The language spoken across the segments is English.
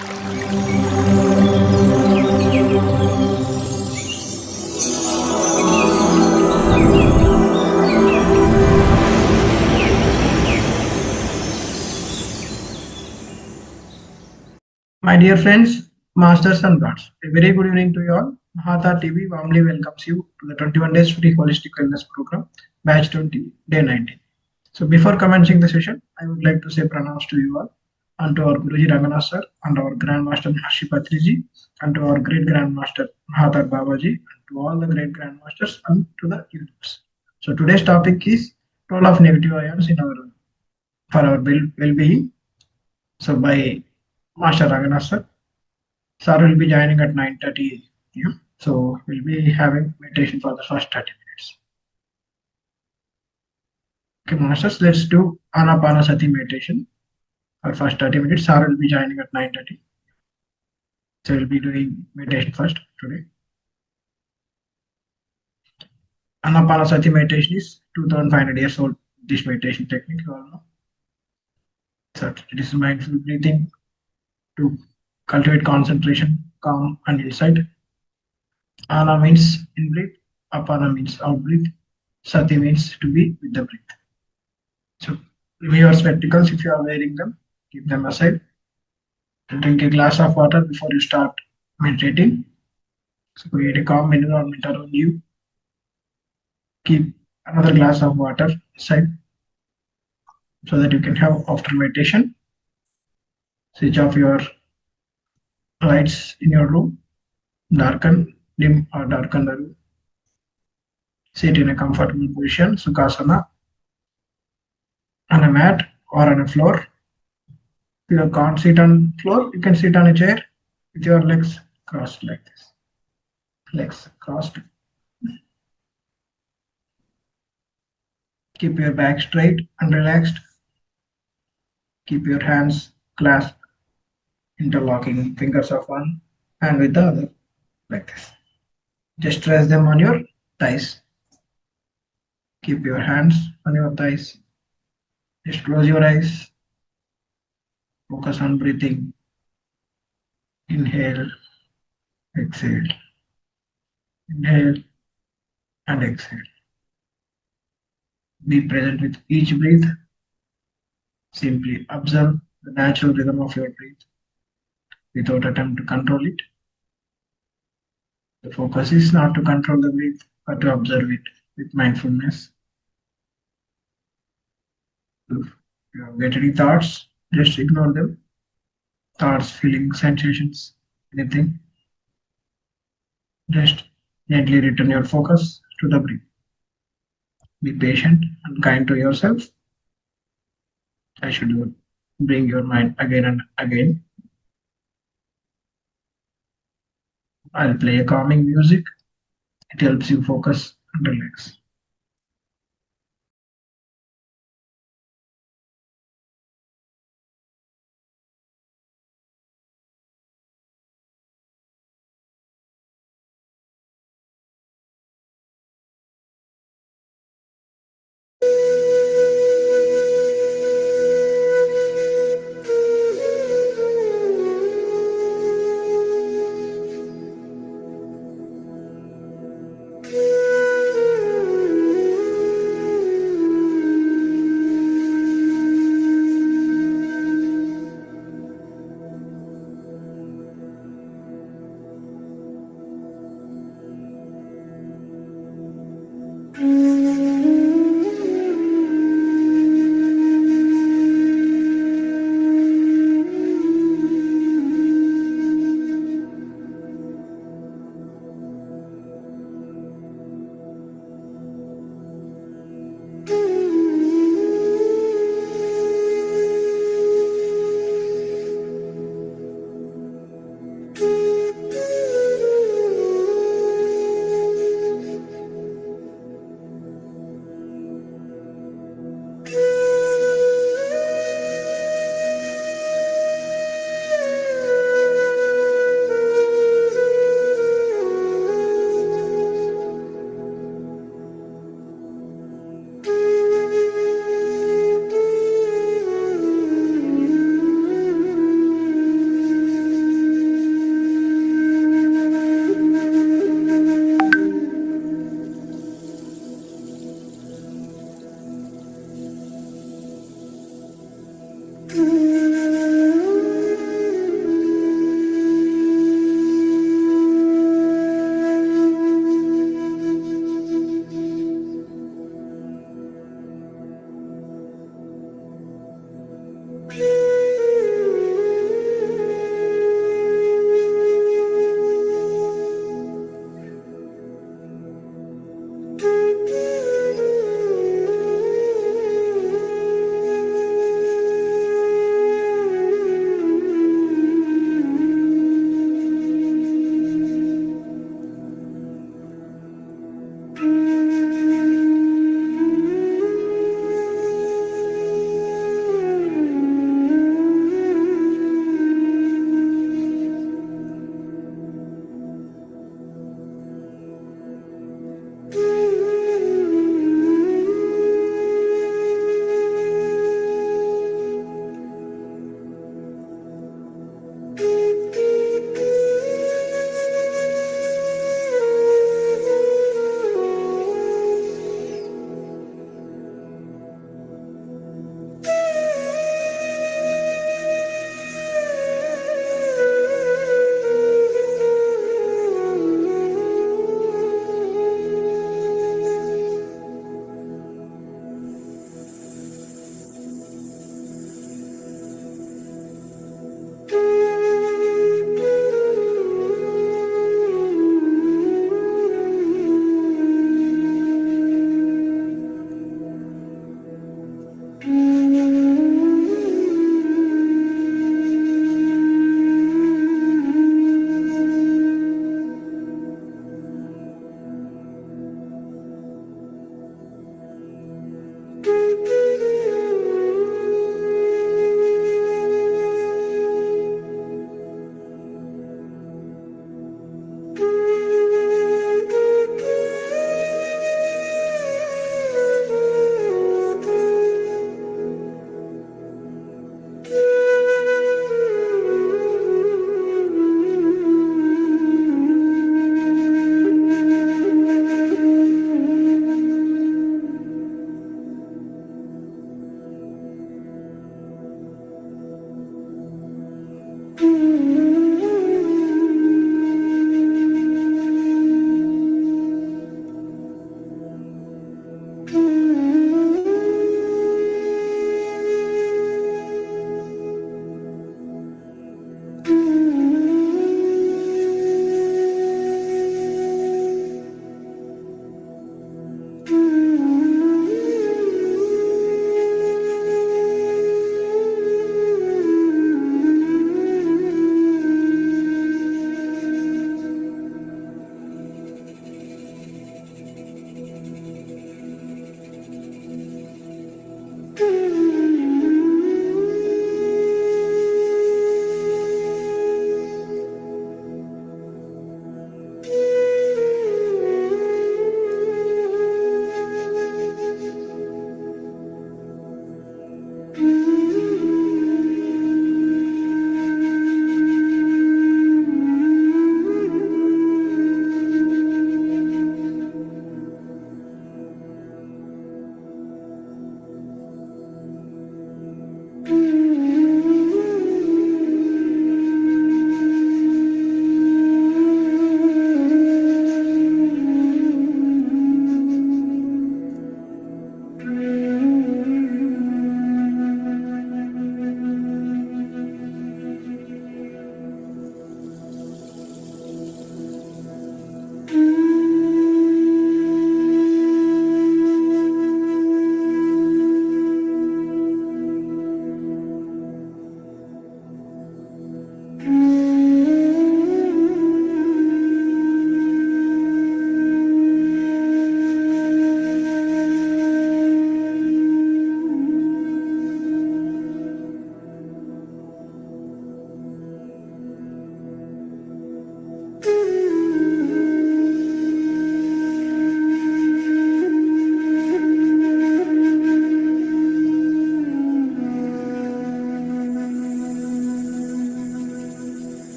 My dear friends, masters and gods, a very good evening to you all. Mahavatar TV warmly welcomes you to the 21 days free holistic wellness program, batch 20, day 19. So before commencing the session, I would like to say pranams to you all, and to our Guruji Ranganath sir, and our Grandmaster Maharshi Patriji, and to our great Grandmaster Mahavatar Babaji, and to all the great Grandmasters, and to the universe. So today's topic is role of negative ions in our for our well-being. So by Master Ranganath sir. Sir will be joining at 9:30 p.m. So we'll be having meditation for the first 30 minutes. Okay, masters, let's do Anapanasati meditation for first 30 minutes. Sir will be joining at 9:30. So we'll be doing meditation first today. Anapanasati meditation is 2500 years old. This meditation technique, you all know. So it is mindful breathing to cultivate concentration, calm, and insight. Ana means in breath, Apana means out breath, Sati means to be with the breath. So remove your spectacles if you are wearing them, keep them aside. Drink a glass of water before you start meditating. So create a calm environment around you. Keep another glass of water aside so that you can have after meditation. Switch off your lights in your room. Darken, dim or darken the room. Sit in a comfortable position, Sukhasana, on a mat or on a floor. If you can't sit on floor, you can sit on a chair with your legs crossed like this. Legs crossed. Keep your back straight and relaxed. Keep your hands clasped, interlocking fingers of one hand with the other, like this. Just rest them on your thighs. Keep your hands on your thighs. Just close your eyes. Focus on breathing. Inhale, exhale. Inhale and exhale. Be present with each breath. Simply observe the natural rhythm of your breath without attempt to control it. The focus is not to control the breath, but to observe it with mindfulness. If you get any thoughts, just ignore them. Thoughts, feelings, sensations, anything. Just gently return your focus to the breath. Be patient and kind to yourself. I should bring your mind again and again. I'll play a calming music. It helps you focus and relax.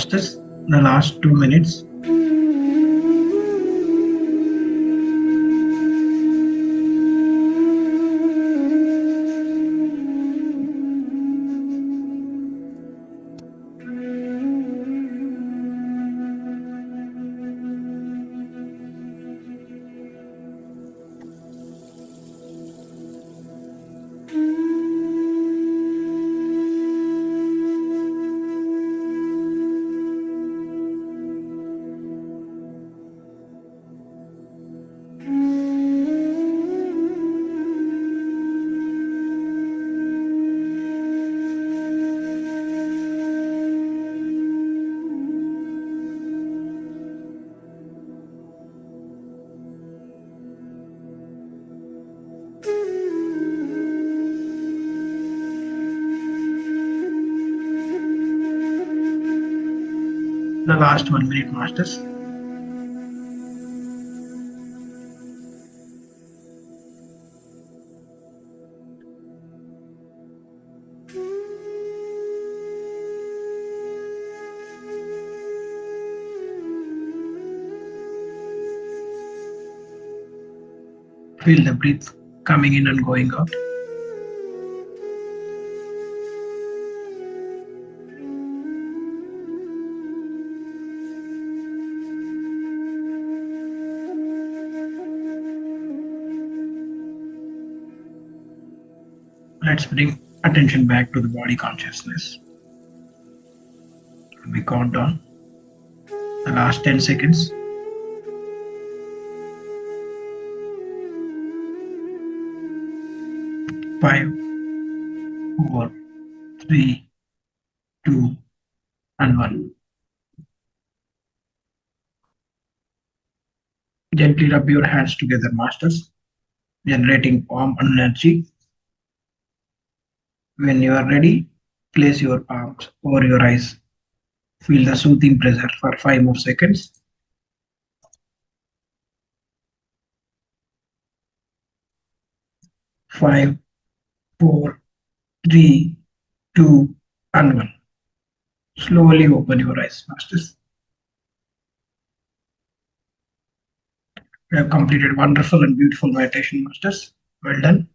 masters. The last 2 minutes. The last 1 minute, masters. Feel the breath coming in and going out. Let's bring attention back to the body consciousness. We count down the last 10 seconds. 5, 4, 3, 2, and 1. Gently rub your hands together, masters, generating warm energy. When you are ready, place your palms over your eyes. Feel the soothing pressure for 5 more seconds. 5, 4, 3, 2, and 1. Slowly open your eyes, masters. We have completed wonderful and beautiful meditation, masters. Well done.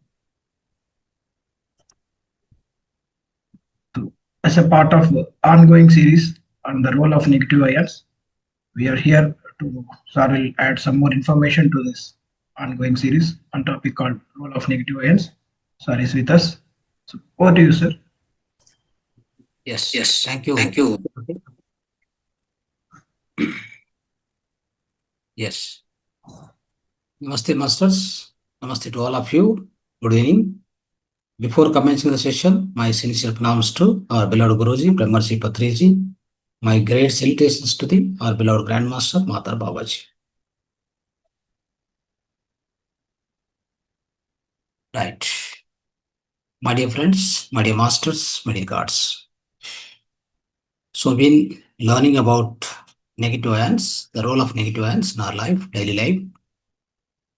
As a part of the ongoing series on the role of negative ions, we are here to, Sir will add some more information to this ongoing series on topic called role of negative ions. Sir is with us. So over to you, sir. Yes. Thank you. Yes. Namaste, masters. Namaste to all of you. Good evening. Before commencing the session, my sincere pranams to our beloved Guruji, Brahmarshi Patriji. My great salutations to our beloved Grandmaster, Mahavatar Babaji. Right. My dear friends, my dear masters, my dear gods. So we've been learning about negative ions, the role of negative ions in our life, daily life.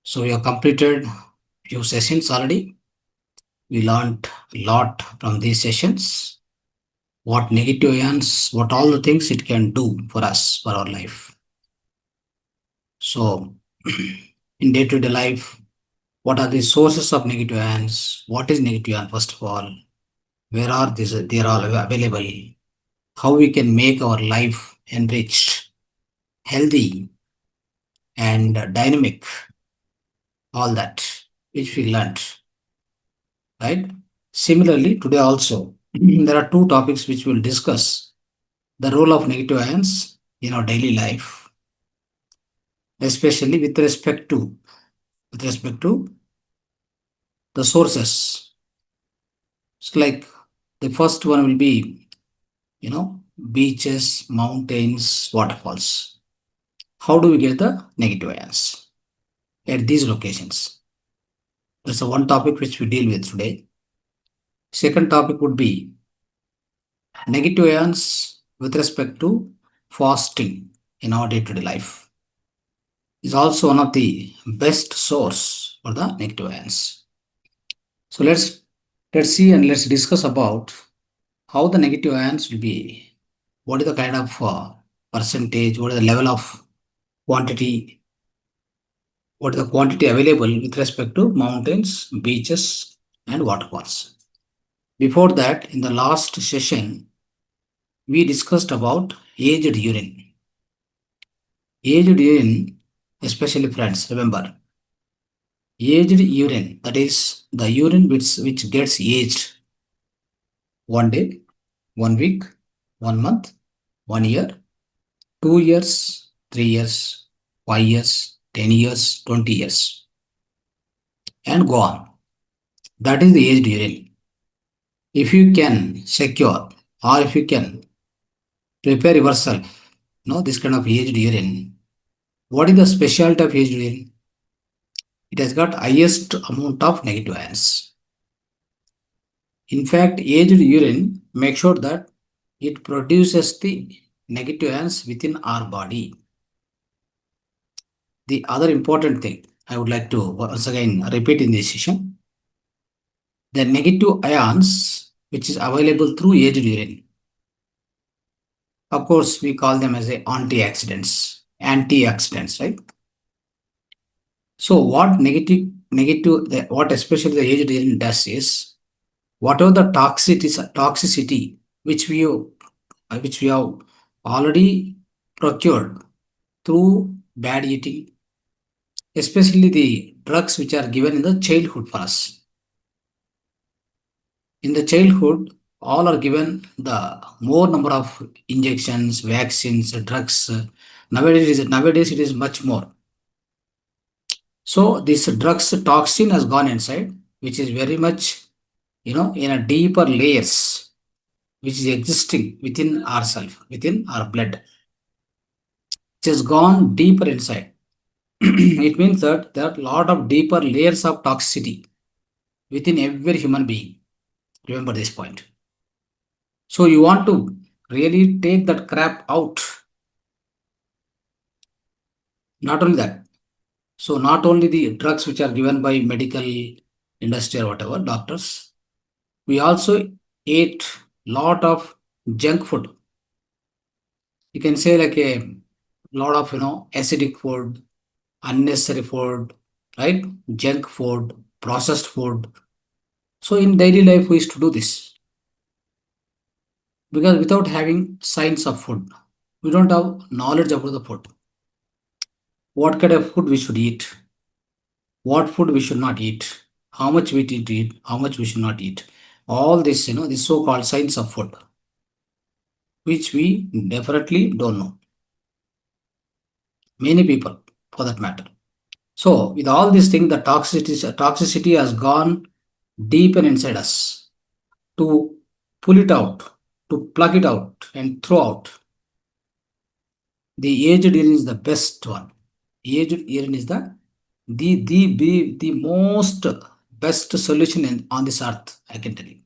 So we have completed few sessions already. We learned a lot from these sessions. What negative ions, what all the things it can do for us, for our life. So in day-to-day life, what are the sources of negative ions? What is negative ion, first of all? Where are these? They are all available. How we can make our life enriched, healthy, and dynamic. All that which we learned. Right? Similarly, today also, there are two topics which we'll discuss. The role of negative ions in our daily life, especially with respect to the sources. It's like the first one will be, beaches, mountains, waterfalls. How do we get the negative ions at these locations? That's the one topic which we deal with today. Second topic would be negative ions with respect to fasting in our day-to-day life. Is also one of the best source for the negative ions. So let's see and let's discuss about how the negative ions will be what is the kind of percentage, what is the level of quantity, what is the quantity available with respect to mountains, beaches, and waterfalls. Before that, in the last session, we discussed about aged urine. Aged urine, especially friends, remember, aged urine, that is the urine which gets aged 1 day, 1 week, 1 month, 1 year, 2 years, 3 years, 5 years, 10 years, 20 years, and go on. That is the aged urine. If you can secure or if you can prepare yourself, this kind of aged urine, what is the specialty of aged urine? It has got highest amount of negative ions. In fact, aged urine make sure that it produces the negative ions within our body. The other important thing I would like to once again repeat in this session, the negative ions which is available through aged urine. Of course, we call them as antioxidants, right? So what what especially the aged urine does is, whatever the toxicity which we have already procured through bad eating, especially the drugs which are given in the childhood for us. In the childhood, all are given the more number of injections, vaccines, drugs. Nowadays it is much more. So this drugs toxin has gone inside, which is very much, in a deeper layers, which is existing within ourselves, within our blood. It has gone deeper inside. It means that there are a lot of deeper layers of toxicity within every human being. Remember this point. So you want to really take that crap out. Not only that. So not only the drugs which are given by medical industry or whatever, doctors, we also ate lot of junk food. You can say like a lot of, acidic food, unnecessary food, right? Junk food, processed food. So in daily life, we used to do this because without having science of food, we don't have knowledge about the food. What kind of food we should eat, what food we should not eat, how much we need to eat, how much we should not eat. All this, this so-called science of food, which we definitely don't know. Many people, for that matter. So with all these things, the toxicity has gone deep and inside us. To pull it out, to plug it out and throw out. The aged urine is the best one. Aged urine is the most best solution on this earth, I can tell you.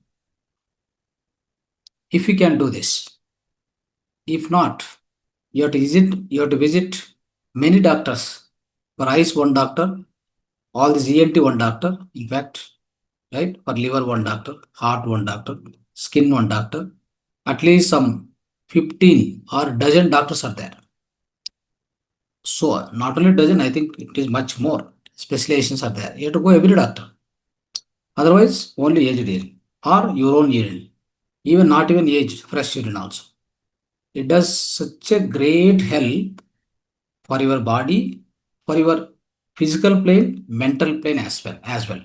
If you can do this. If not, you have to visit many doctors. For eyes, one doctor, all this ENT, one doctor, in fact, right? For liver, one doctor, heart, one doctor, skin, one doctor. At least some 15 or dozen doctors are there. So not only dozen, I think it is much more. Specializations are there. You have to go every doctor. Otherwise, only aged urine or your own urine. Even not even aged, fresh urine also. It does such a great help for your body, for your physical plane, mental plane as well.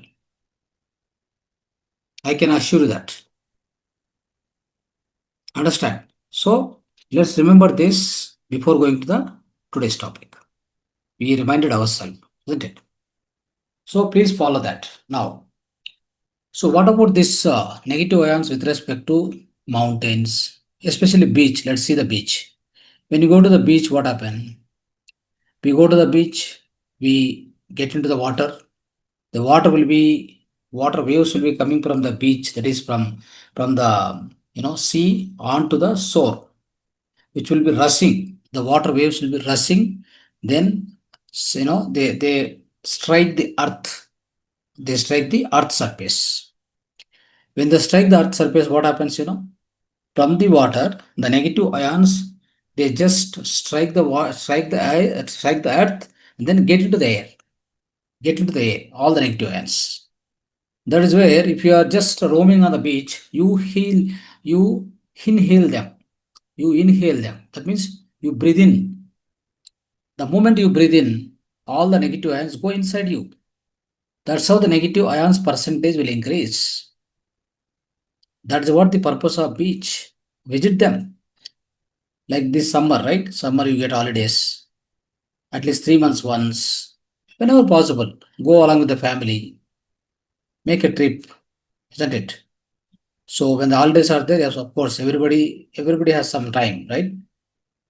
I can assure you that. Understand? So let's remember this before going to the today's topic. We reminded ourselves, isn't it? So please follow that now. So what about this negative ions with respect to mountains, especially beach? Let's see the beach. When you go to the beach, what happens? We go to the beach, we get into the water. The water waves will be coming from the beach, that is from the sea onto the shore, which will be rushing. The water waves will be rushing. Then they strike the earth. They strike the earth surface. When they strike the earth surface, what happens? From the water, the negative ions, they just strike the earth, and then get into the air. Get into the air, all the negative ions. That is where if you are just roaming on the beach, you inhale them. You inhale them. That means you breathe in. The moment you breathe in, all the negative ions go inside you. That's how the negative ions percentage will increase. That's what the purpose of beach. Visit them. Like this summer, right? Summer you get holidays. At least 3 months once. Whenever possible. Go along with the family. Make a trip, isn't it? So when the holidays are there, yes, of course, everybody has some time, right?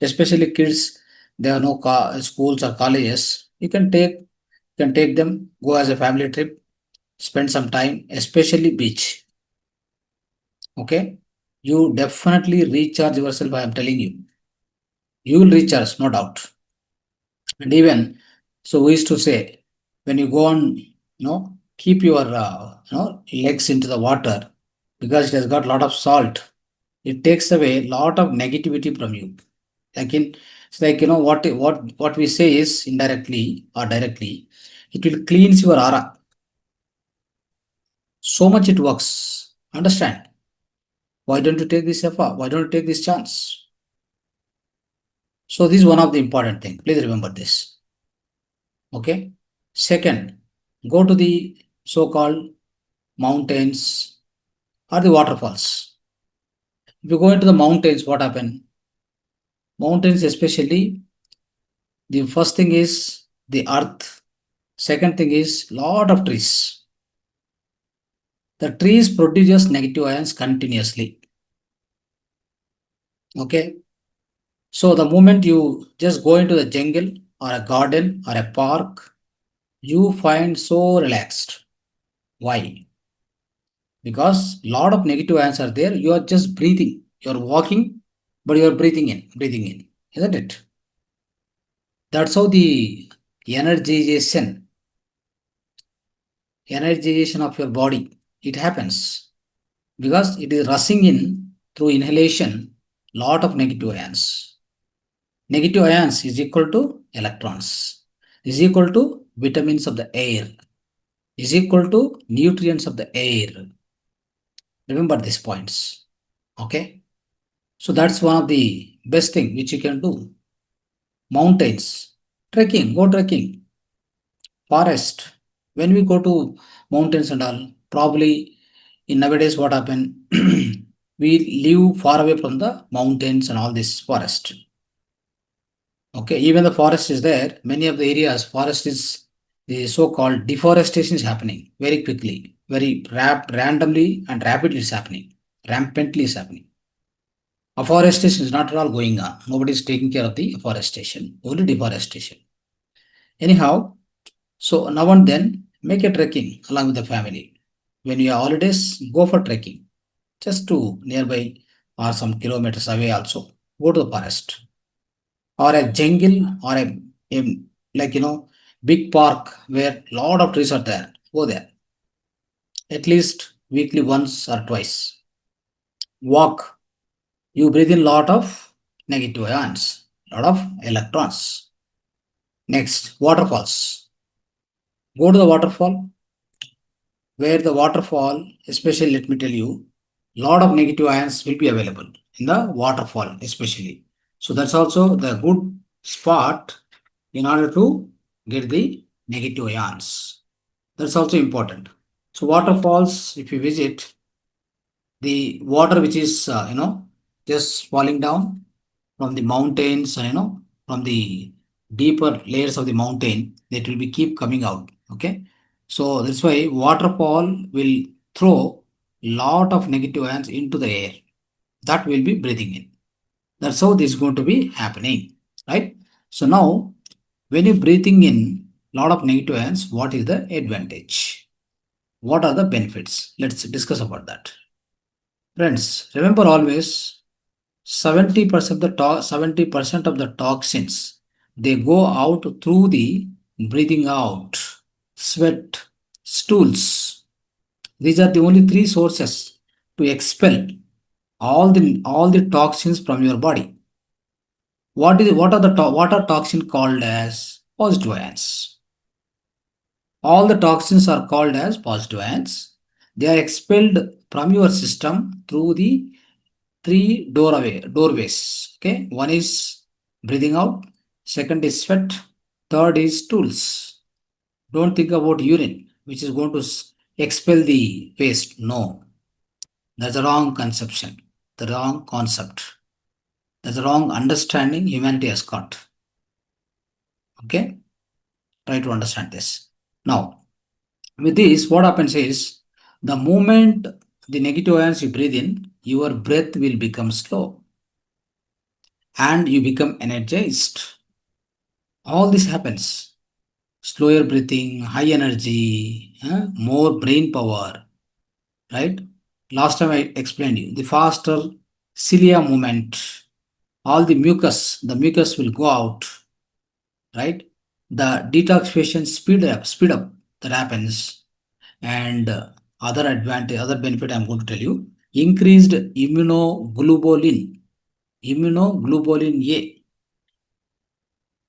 Especially kids, there are no schools or colleges. You can take them, go as a family trip, spend some time, especially beach. Okay, you definitely recharge yourself. I am telling you, you will recharge, no doubt. And even so, we used to say when you go on, keep your legs into the water because it has got a lot of salt. It takes away a lot of negativity from you. Like in it's like what we say is indirectly or directly, it will cleanse your aura. So much it works. Understand? Why don't you take this effort? Why don't you take this chance? So this is one of the important thing. Please remember this. Okay. Second, go to the so-called mountains or the waterfalls. If you go into the mountains, what happen? Mountains, especially, the first thing is the earth. Second thing is lot of trees. The trees produces negative ions continuously. Okay. So the moment you just go into the jungle or a garden or a park, you find so relaxed. Why? Because lot of negative ions are there. You are just breathing. You are walking, but you are breathing in, isn't it? That's how the energization, energization of your body, it happens because it is rushing in through inhalation, lot of negative ions. Negative ions is equal to electrons, is equal to vitamins of the air, is equal to nutrients of the air. Remember these points. Okay. So that's one of the best thing which you can do. Mountains, trekking, go trekking, forest. When we go to mountains and all, probably in nowadays what happen, we live far away from the mountains and all this forest. Okay, even the forest is there. Many of the areas, forest is the so-called deforestation is happening very quickly, very randomly and rapidly is happening, rampantly is happening. Afforestation is not at all going on. Nobody is taking care of the afforestation, only deforestation. Anyhow, so now and then make a trekking along with the family. When you are holidays, go for trekking, just to nearby or some kilometers away also. Go to the forest or a jungle or a like big park where lot of trees are there. Go there at least weekly once or twice. Walk. You breathe in lot of negative ions, lot of electrons. Next, waterfalls. Go to the waterfall. Where the waterfall, especially let me tell you, lot of negative ions will be available in the waterfall, especially. So that's also the good spot in order to get the negative ions. That's also important. So waterfalls, if you visit, the water which is just falling down from the mountains and from the deeper layers of the mountain, that will be keep coming out. Okay, so that's why waterfall will throw lot of negative ions into the air that will be breathing in. That's how this is going to be happening, right? So now when you're breathing in lot of negative ions, what is the advantage? What are the benefits? Let's discuss about that. Friends, remember always 70% of the 70% of the toxins, they go out through the breathing out, sweat, stools. These are the only three sources to expel. all the toxins from your body. What are toxins called as positive ions? All the toxins are called as positive ions. They are expelled from your system through the three doorways. Okay, one is breathing out, second is sweat, third is stools. Don't think about urine, which is going to expel the waste. No, that's a wrong conception, the wrong concept. That's a wrong understanding humanity has got. Okay, try to understand this. Now, with this, what happens is the moment the negative ions you breathe in, your breath will become slow and you become energized. All this happens. Slower breathing, high energy, more brain power, right? Last time I explained you the faster cilia movement, all the mucus will go out, right? The detoxification speed up that happens, and other benefit I'm going to tell you: increased immunoglobulin A.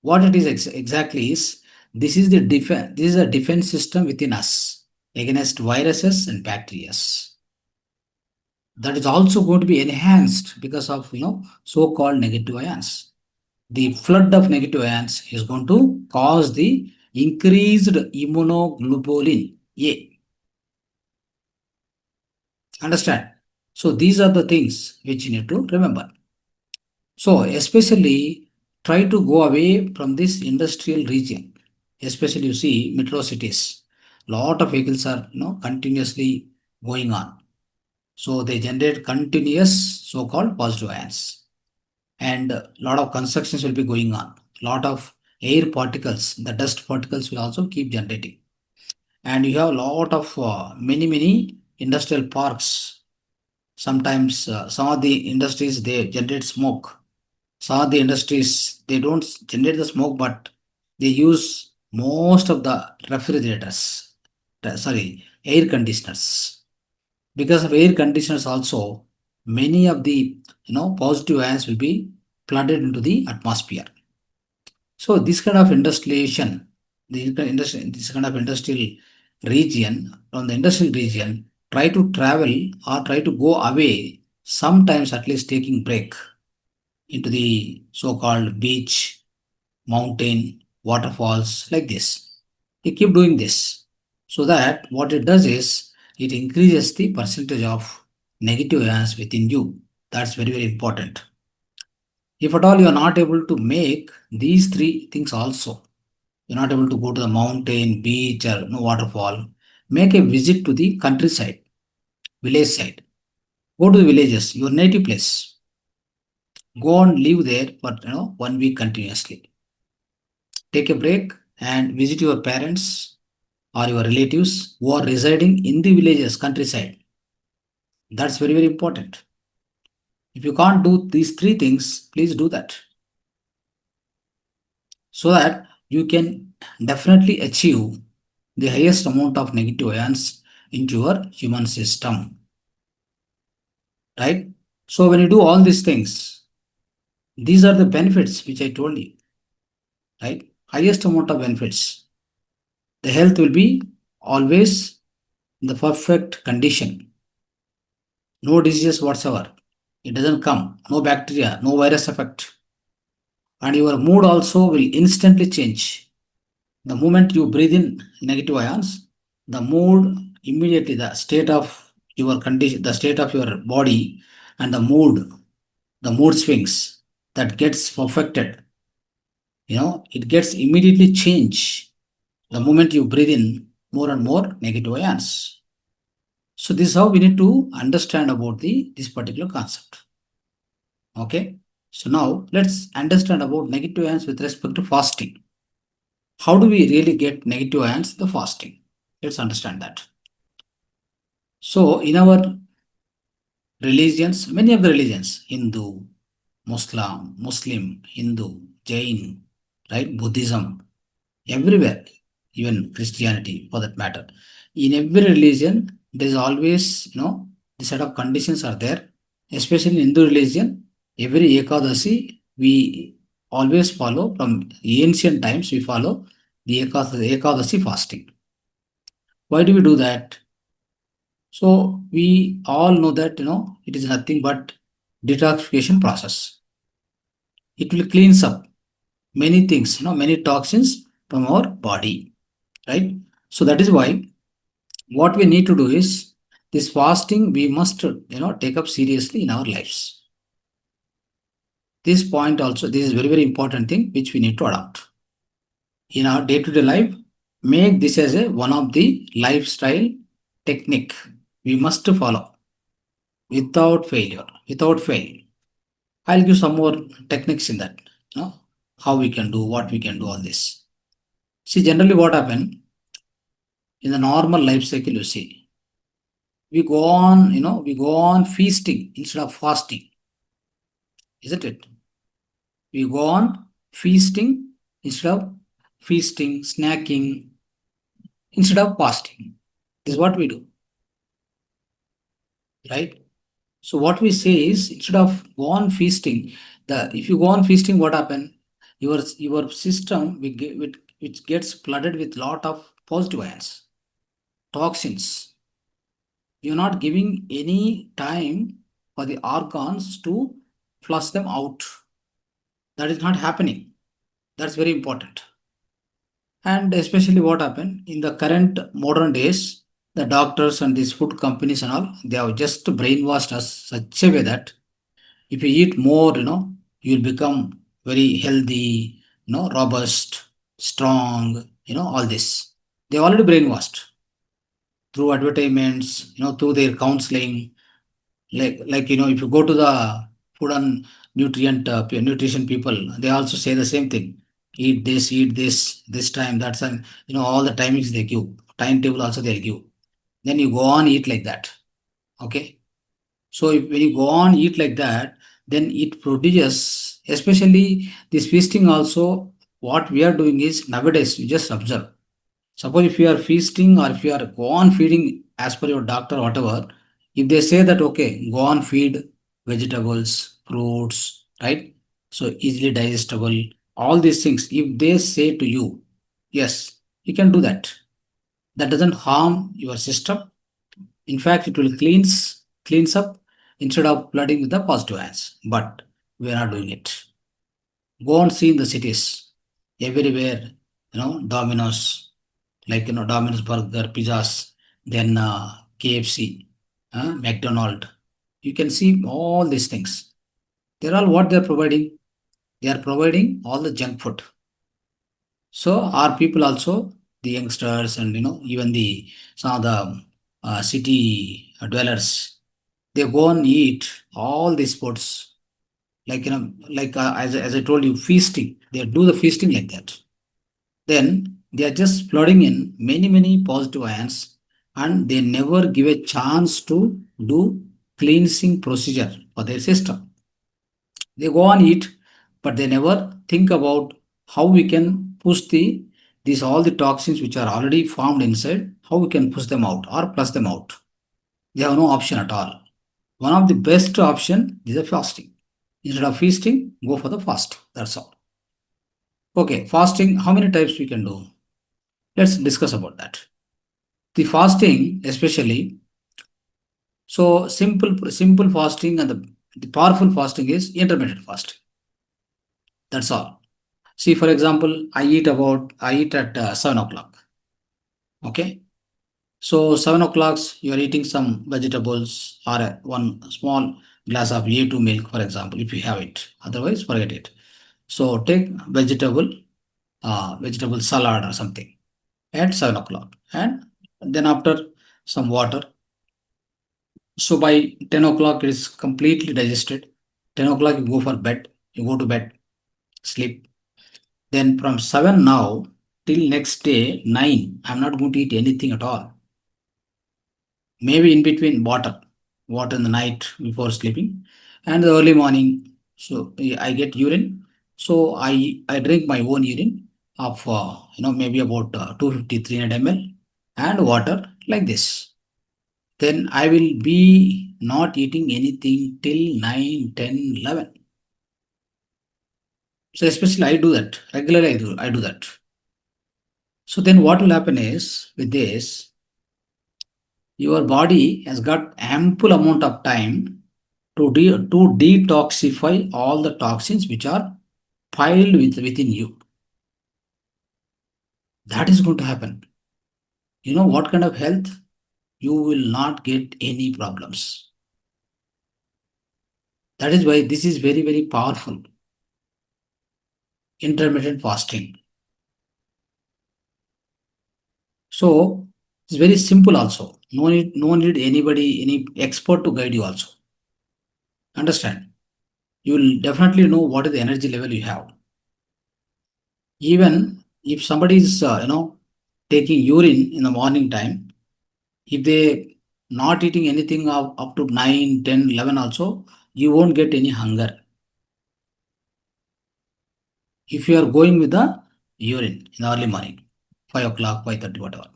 What it is exactly is this is the defense. This is a defense system within us against viruses and bacteria. That is also going to be enhanced because of so-called negative ions. The flood of negative ions is going to cause the increased immunoglobulin A. Understand? So these are the things which you need to remember. So especially try to go away from this industrial region. Especially you see metro cities. Lot of vehicles are continuously going on. So they generate continuous so-called positive ions. And a lot of constructions will be going on. Lot of air particles, the dust particles will also keep generating. And you have a lot of many industrial parks. Sometimes some of the industries they generate smoke. Some of the industries they don't generate the smoke, but they use most of the refrigerators. Air conditioners. Because of air conditioners also, many of the positive ions will be flooded into the atmosphere. So this kind of industrialization, this kind of industrial region, from the industrial region, try to travel or try to go away, sometimes at least taking break into the so-called beach, mountain, waterfalls, like this. You keep doing this so that what it does is it increases the percentage of negative ions within you. That's very important. If at all you are not able to make these three things also, you're not able to go to the mountain, beach, or no waterfall, make a visit to the countryside, village side. Go to the villages, your native place. Go and live there for 1 week continuously. Take a break and visit your parents or your relatives who are residing in the villages, countryside. That's very important. If you can't do these three things, please do that, so that you can definitely achieve the highest amount of negative ions into your human system, right? So when you do all these things, these are the benefits which I told you, right? Highest amount of benefits. The health will be always in the perfect condition. No diseases whatsoever. It doesn't come. No bacteria, no virus effect. And your mood also will instantly change. The moment you breathe in negative ions, the mood immediately, the state of your condition, the state of your body, and the mood swings that gets perfected. It gets immediately changed the moment you breathe in more and more negative ions. So this is how we need to understand about this particular concept. Okay. So now let's understand about negative ions with respect to fasting. How do we really get negative ions in the fasting? Let's understand that. So in our religions, many of the religions, Hindu, Muslim, Hindu, Jain, right, Buddhism, everywhere, even Christianity for that matter. In every religion, there is always, the set of conditions are there Especially in Hindu religion, every Ekadasi we always follow from ancient times. We follow the Ekadasi fasting. Why do we do that? So we all know that it is nothing but detoxification process. It will cleanse up many things, many toxins from our body, right? So that is why what we need to do is this fasting we must take up seriously in our lives. This point also, this is very important thing which we need to adopt in our day-to-day life. Make this as a one of the lifestyle technique we must follow without failure, without fail. I'll give some more techniques in that, how we can do, what we can do, all this. See, generally what happen in the normal life cycle, you see, we go on feasting instead of fasting, isn't it? We go on feasting instead of feasting, snacking instead of fasting. This is what we do, right? So what we say is instead of go on feasting, if you go on feasting, what happen? Your system which gets flooded with lot of positive ions, toxins. You're not giving any time for the organs to flush them out. That is not happening. That's very important. And especially what happened in the current modern days, the doctors and these food companies and all, they have just brainwashed us such a way that if you eat more, you'll become very healthy, robust, strong, all this. They already brainwashed through advertisements, through their counseling. Like if you go to the food and nutrition people, they also say the same thing. Eat this time, that's time, all the timings they give. Timetable also they'll give. Then you go on eat like that. Okay. So when you go on eat like that, then it produces, especially this feasting also, what we are doing is nowadays, you just observe. Suppose if you are feasting or if you are go on feeding as per your doctor, whatever, if they say that, okay, go on feed vegetables, fruits, right? So easily digestible, all these things, if they say to you, yes, you can do that. That doesn't harm your system. In fact, it will cleans up instead of flooding with the positive ions. But we are not doing it. Go and see in the cities, everywhere, Domino's, like Domino's burger, pizzas, then KFC, McDonald. You can see all these things. They're all what they're providing. They are providing all the junk food. So our people also, the youngsters and even the some of the city dwellers, they go and eat all these foods. Like like as I told you, feasting. They do the feasting like that. Then they are just flooding in many positive ions, and they never give a chance to do cleansing procedure for their system. They go on eat, but they never think about how we can push these all the toxins which are already formed inside, how we can push them out or flush them out. They have no option at all. One of the best option is a fasting. Instead of feasting, go for the fast. That's all. Okay, fasting, how many types we can do? Let's discuss about that. The fasting, especially, so simple fasting and the powerful fasting is intermittent fasting. That's all. See, for example, I eat at 7 o'clock. Okay. So 7 o'clock, you are eating some vegetables or one small glass of A2 milk, for example, if you have it. Otherwise, forget it. So take vegetable salad or something at 7 o'clock, and then after some water. So by 10 o'clock, it is completely digested. 10 o'clock, you go for bed, you go to bed, sleep. Then from 7 now till next day, 9, I'm not going to eat anything at all. Maybe in between water in the night before sleeping, and the early morning. So I get urine. So I drink my own urine of, maybe about 250, 300 ml and water like this. Then I will be not eating anything till 9, 10, 11. So especially I do that. Regularly I do that. So then what will happen is with this, your body has got ample amount of time to detoxify all the toxins which are piled within you. That is going to happen. You know what kind of health? You will not get any problems. That is why this is very, very powerful. Intermittent fasting. So it's very simple also. No need anybody, any expert to guide you also. Understand? You will definitely know what is the energy level you have. Even if somebody is, taking urine in the morning time, if they not eating anything up to 9, 10, 11 also, you won't get any hunger. If you are going with the urine in the early morning, 5 o'clock, 5:30, whatever.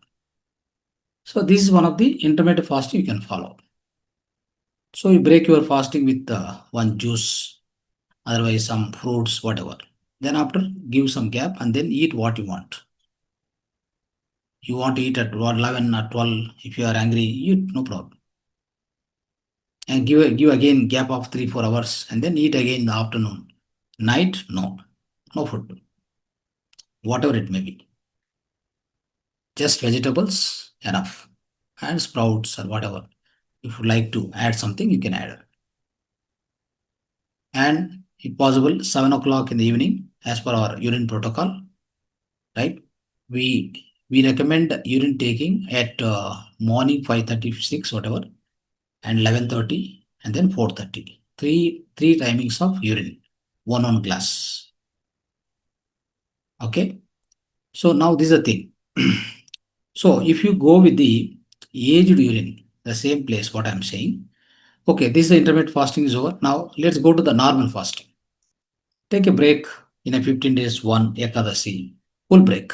So this is one of the intermittent fasting you can follow. So you break your fasting with one juice, otherwise some fruits, whatever. Then after, give some gap and then eat what you want. You want to eat at 11 or 12, if you are angry, eat, no problem. And give again gap of 3-4 hours and then eat again in the afternoon. Night, no food, whatever it may be. Just vegetables, enough, and sprouts or whatever. If you like to add something, you can add. And if possible, 7 o'clock in the evening, as per our urine protocol, right? We recommend urine taking at morning 5:36, whatever, and 11:30, and then 4:30. Three timings of urine, one glass. Okay. So now this is the thing. So if you go with the aged urine, the same place, what I'm saying. Okay, this is the intermittent fasting is over. Now let's go to the normal fasting. Take a break in a 15 days, one Ekadasi, full break.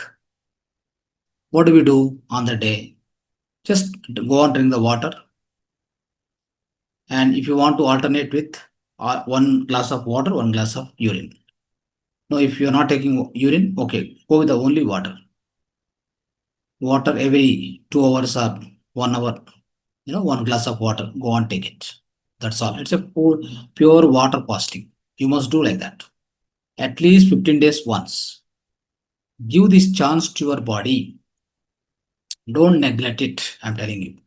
What do we do on the day? Just go and drink the water. And if you want to alternate with 1 glass of water, 1 glass of urine. No, if you're not taking urine, okay, go with the only water. Water every 2 hours or 1 hour, 1 glass of water, go and take it. That's all. It's a pure water fasting. You must do like that. At least 15 days once. Give this chance to your body. Don't neglect it, I'm telling you.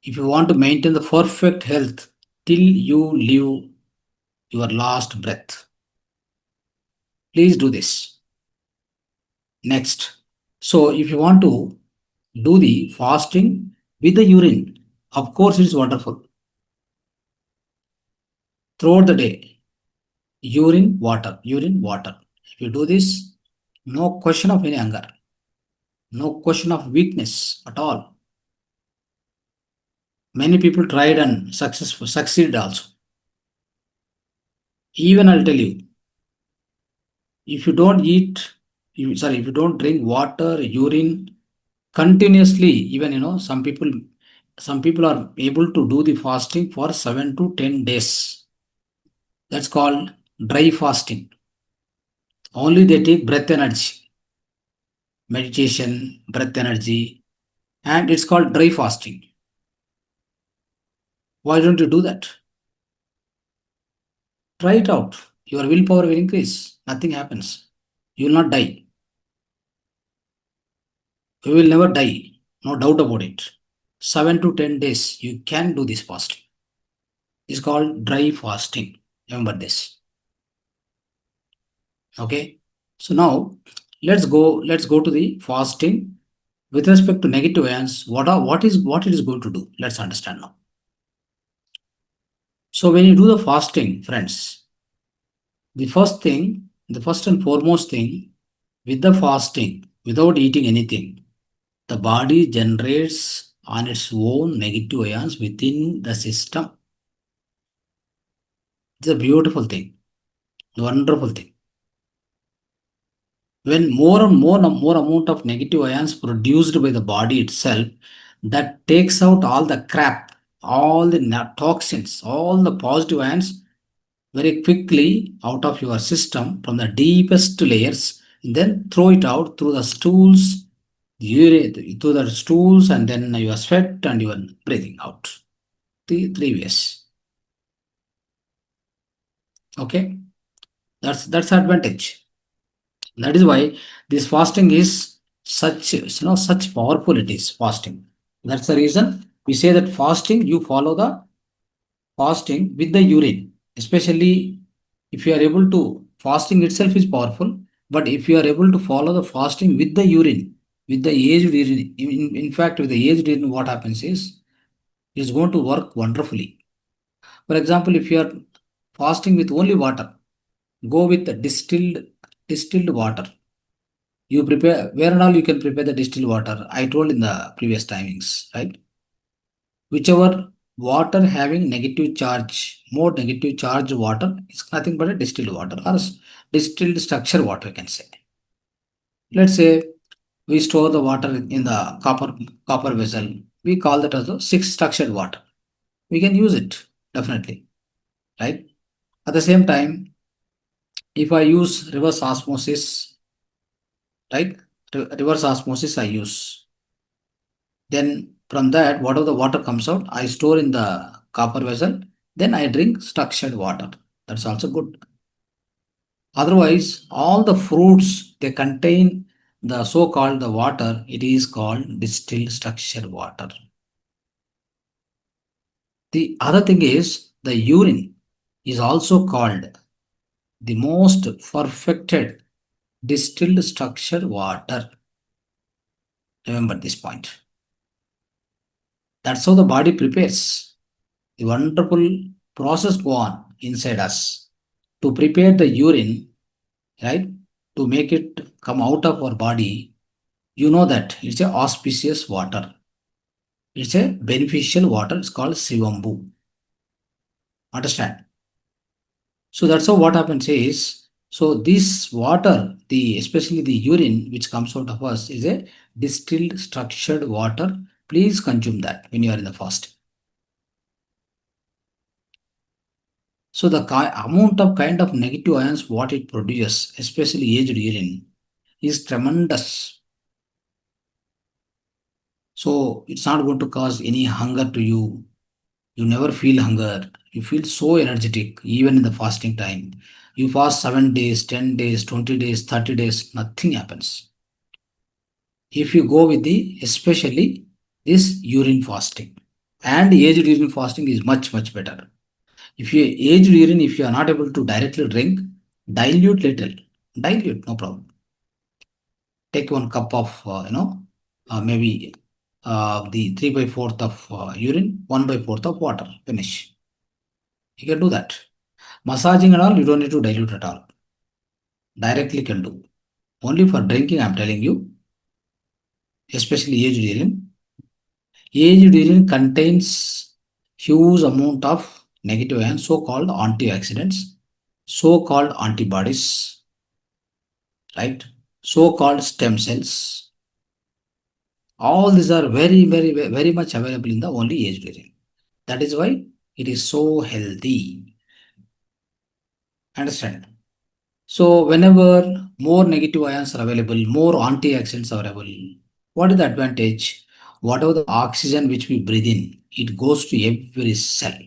If you want to maintain the perfect health till you live your last breath, please do this. Next. So if you want to do the fasting with the urine, of course it's wonderful. Throughout the day, urine, water, urine, water. If you do this, no question of any hunger, no question of weakness at all. Many people tried and succeeded also. Even I'll tell you, if you don't eat, if you don't drink water, urine continuously, even some people are able to do the fasting for 7 to 10 days. That's called dry fasting. Only they take breath energy, meditation, breath energy, and it's called dry fasting. Why don't you do that? Try it out. Your willpower will increase. Nothing happens. You will not die. You will never die. No doubt about it. 7 to 10 days, you can do this fasting. It's called dry fasting. Remember this. Okay. So now let's go to the fasting with respect to negative ions. What it is going to do? Let's understand now. So when you do the fasting, friends, the first and foremost thing, with the fasting, without eating anything, the body generates on its own negative ions within the system. It's a beautiful thing, wonderful thing. When more and more amount of negative ions produced by the body itself, that takes out all the crap all the toxins, all the positive ions very quickly out of your system from the deepest layers, and then throw it out through the stools, urine, through the stools, and then your sweat and your breathing out. The three ways. Okay, that's advantage. That is why this fasting is such powerful. It is fasting. That's the reason we say that fasting. You follow the fasting with the urine, especially if you are able to, fasting itself is powerful, but if you are able to follow the fasting with the urine, with the aged urine, in fact, with the aged urine, what happens is it's going to work wonderfully. For example, if you are fasting with only water, go with the distilled water. You prepare where and all you can prepare the distilled water. I told in the previous timings, right? Whichever water having negative charge, more negative charge water is nothing but a distilled water or distilled structure water, you can say. Let's say we store the water in the copper vessel. We call that as the six structured water. We can use it definitely, right? At the same time, if I use reverse osmosis, right? Reverse osmosis I use. Then from that, whatever the water comes out, I store in the copper vessel. Then I drink structured water. That's also good. Otherwise, all the fruits they contain the so-called the water. It is called distilled structured water. The other thing is the urine is also called the most perfected distilled structured water. Remember this point. That's how the body prepares. The wonderful process go on inside us to prepare the urine, right? To make it come out of our body. You know that it's a auspicious water. It's a beneficial water. It's called Sivambu. Understand? So that's how what happens is, so this water, especially the urine which comes out of us is a distilled structured water. Please consume that when you are in the fast. So the amount of kind of negative ions what it produces, especially aged urine, is tremendous. So it's not going to cause any hunger to you. You never feel hunger. You feel so energetic even in the fasting time. You fast 7 days, 10 days, 20 days, 30 days, nothing happens. If you go with especially this urine fasting, and aged urine fasting is much better. If you aged urine, if you are not able to directly drink, dilute little, dilute, no problem. Take 1 cup of maybe the 3/4 of urine, 1/4 of water, finish. You can do that. Massaging and all, you don't need to dilute at all. Directly can do. Only for drinking, I'm telling you, especially aged urine. Aged urine contains huge amount of negative ions, so-called antioxidants, so-called antibodies, right? So-called stem cells. All these are very much available in the only aged urine. That is why it is so healthy. Understand? So whenever more negative ions are available, more antioxidants are available, what is the advantage? Whatever the oxygen which we breathe in, it goes to every cell.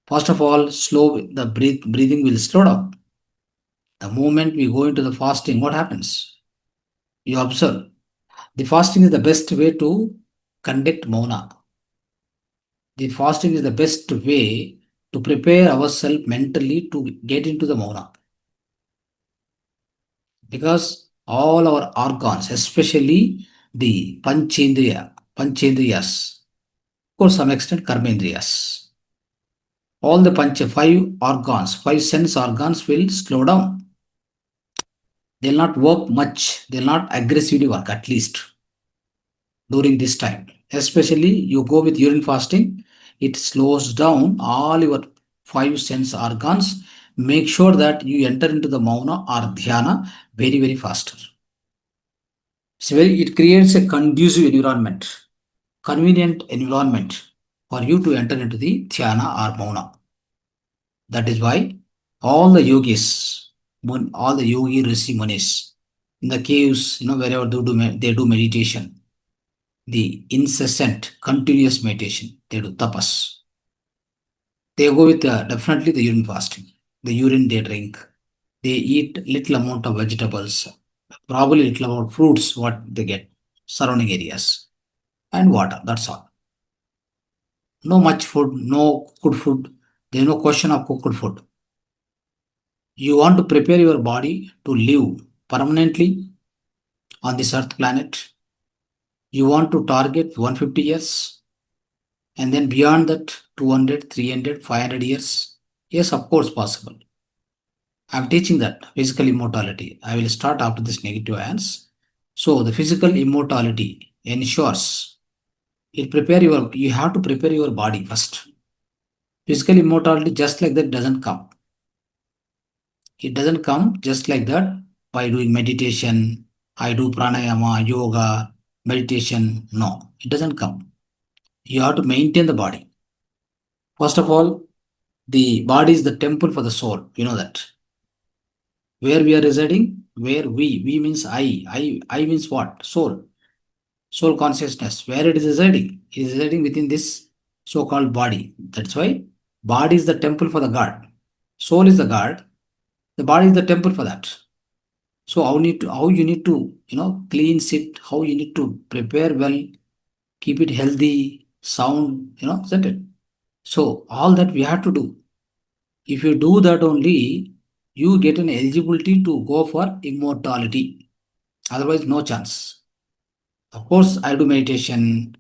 First of all, the breathing will slow down. The moment we go into the fasting, what happens? You observe. The fasting is the best way to conduct mauna. The fasting is the best way to prepare ourselves mentally to get into the mauna. Because all our organs, especially the panchendriyas, to some extent karmendriyas, all the five sense organs will slow down. They'll not work much. They'll not aggressively work, at least during this time. Especially you go with urine fasting, it slows down all your five sense organs. Make sure that you enter into the mauna or dhyana very faster. It creates a conducive environment, convenient environment for you to enter into the Dhyana or Mauna. That is why all the yogis, all the yogi rishi munis in the caves, wherever they do meditation, the incessant, continuous meditation, they do tapas. They go with definitely the urine fasting. The urine they drink. They eat little amount of vegetables, probably little amount of fruits, what they get, surrounding areas, and water. That's all. No much food, no good food. There is no question of cooked food. You want to prepare your body to live permanently on this earth planet. You want to target 150 years and then beyond that 200, 300, 500 years. Yes, of course, possible. I'm teaching that physical immortality. I will start after this negative ions. So the physical immortality ensures you have to prepare your body first. Physical immortality just like that doesn't come. It doesn't come just like that by doing meditation. I do pranayama, yoga, meditation. No, it doesn't come. You have to maintain the body. First of all, the body is the temple for the soul. You know that. Where we are residing, we means I means what? Soul consciousness. Where it is residing? It is residing within this so-called body. That's why body is the temple for the God. Soul is the God. The body is the temple for that. So how you need to cleanse it, how you need to prepare well, keep it healthy, sound, isn't it? So all that we have to do. If you do that only, you get an eligibility to go for immortality. Otherwise, no chance. Of course, I do meditation,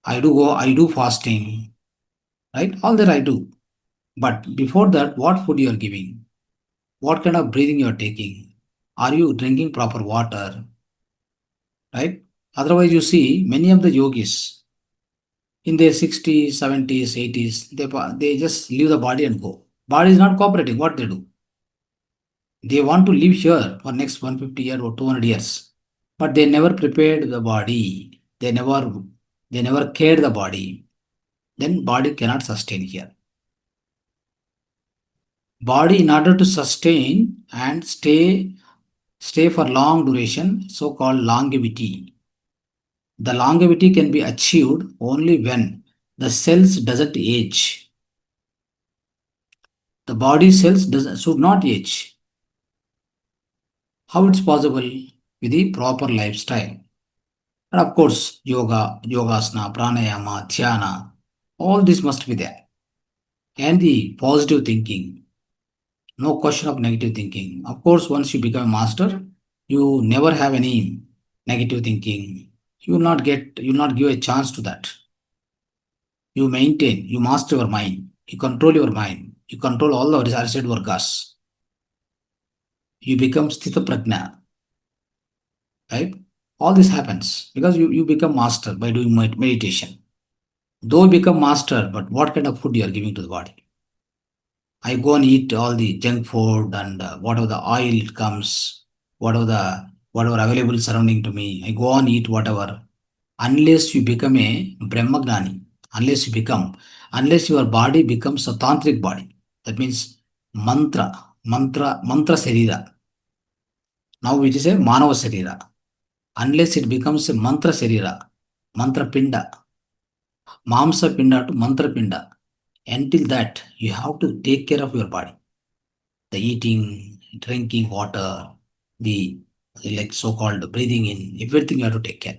I do fasting, right? All that I do. But before that, what food you are giving? What kind of breathing you are taking? Are you drinking proper water? Right? Otherwise, you see many of the yogis in their 60s, 70s, 80s, they just leave the body and go. Body is not cooperating. What they do? They want to live here for next 150 years or 200 years, but they never prepared the body. They never cared the body. Then body cannot sustain here. Body in order to sustain and stay for long duration, so-called longevity. The longevity can be achieved only when the cells doesn't age. The body cells should not age. How it's possible? With the proper lifestyle. And of course, yogasana, pranayama, dhyana, all this must be there. And the positive thinking. No question of negative thinking. Of course, once you become a master, you never have any negative thinking. You will not give a chance to that. You maintain, you master your mind, you control your mind, you control all the arrested vargas. You become sthita prajna. Right? All this happens because you become master by doing meditation. Though you become master, but what kind of food you are giving to the body? I go and eat all the junk food and whatever the oil comes, whatever available surrounding to me. I go on eat whatever. Unless you become a Brahmagnani, unless your body becomes a tantric body. That means mantra sarira. Now it is a manava sarira. Unless it becomes a mantra sarira, mantra pinda, mamsa pinda to mantra pinda. Until that, you have to take care of your body. The eating, drinking water, the like so-called breathing in, everything you have to take care.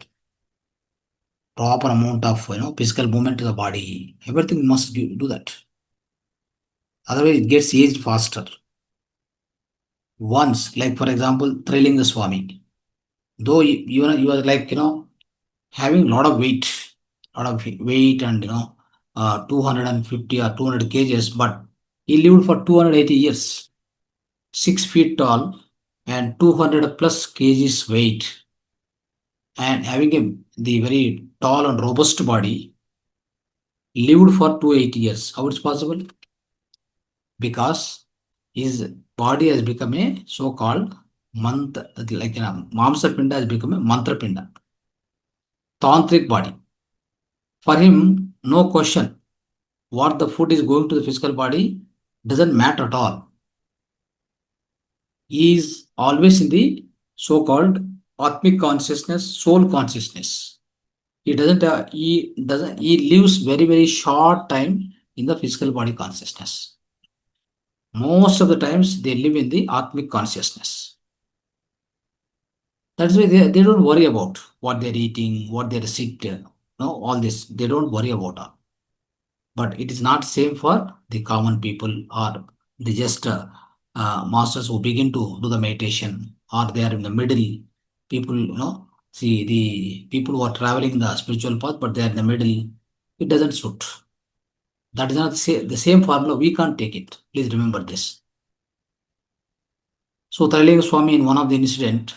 Proper amount of physical movement to the body, everything must do that. Otherwise, it gets aged faster. Once, like for example, Trilinga Swami, though you are like having a lot of weight and 250 or 200 kgs, but he lived for 280 years, 6 feet tall and 200 plus kgs weight, and having the very tall and robust body, lived for 280 years. How it's possible? Because his body has become a so-called mantra, like Mamsa Pinda has become a mantra pinda, tantric body. For him, no question. what the food is going to the physical body doesn't matter at all. He is always in the so-called atmic consciousness, soul consciousness. He lives very, very short time in the physical body consciousness. Most of the times they live in the atmic consciousness. That's why they don't worry about what they're eating, what they're sick, no, all this. They don't worry about all. But it is not same for the common people or the just masters who begin to do the meditation, or they are in the middle. People, see the people who are traveling in the spiritual path, but they are in the middle. It doesn't suit. That is not the same formula. We can't take it. Please remember this. So Thailinga Swami, in one of the incident,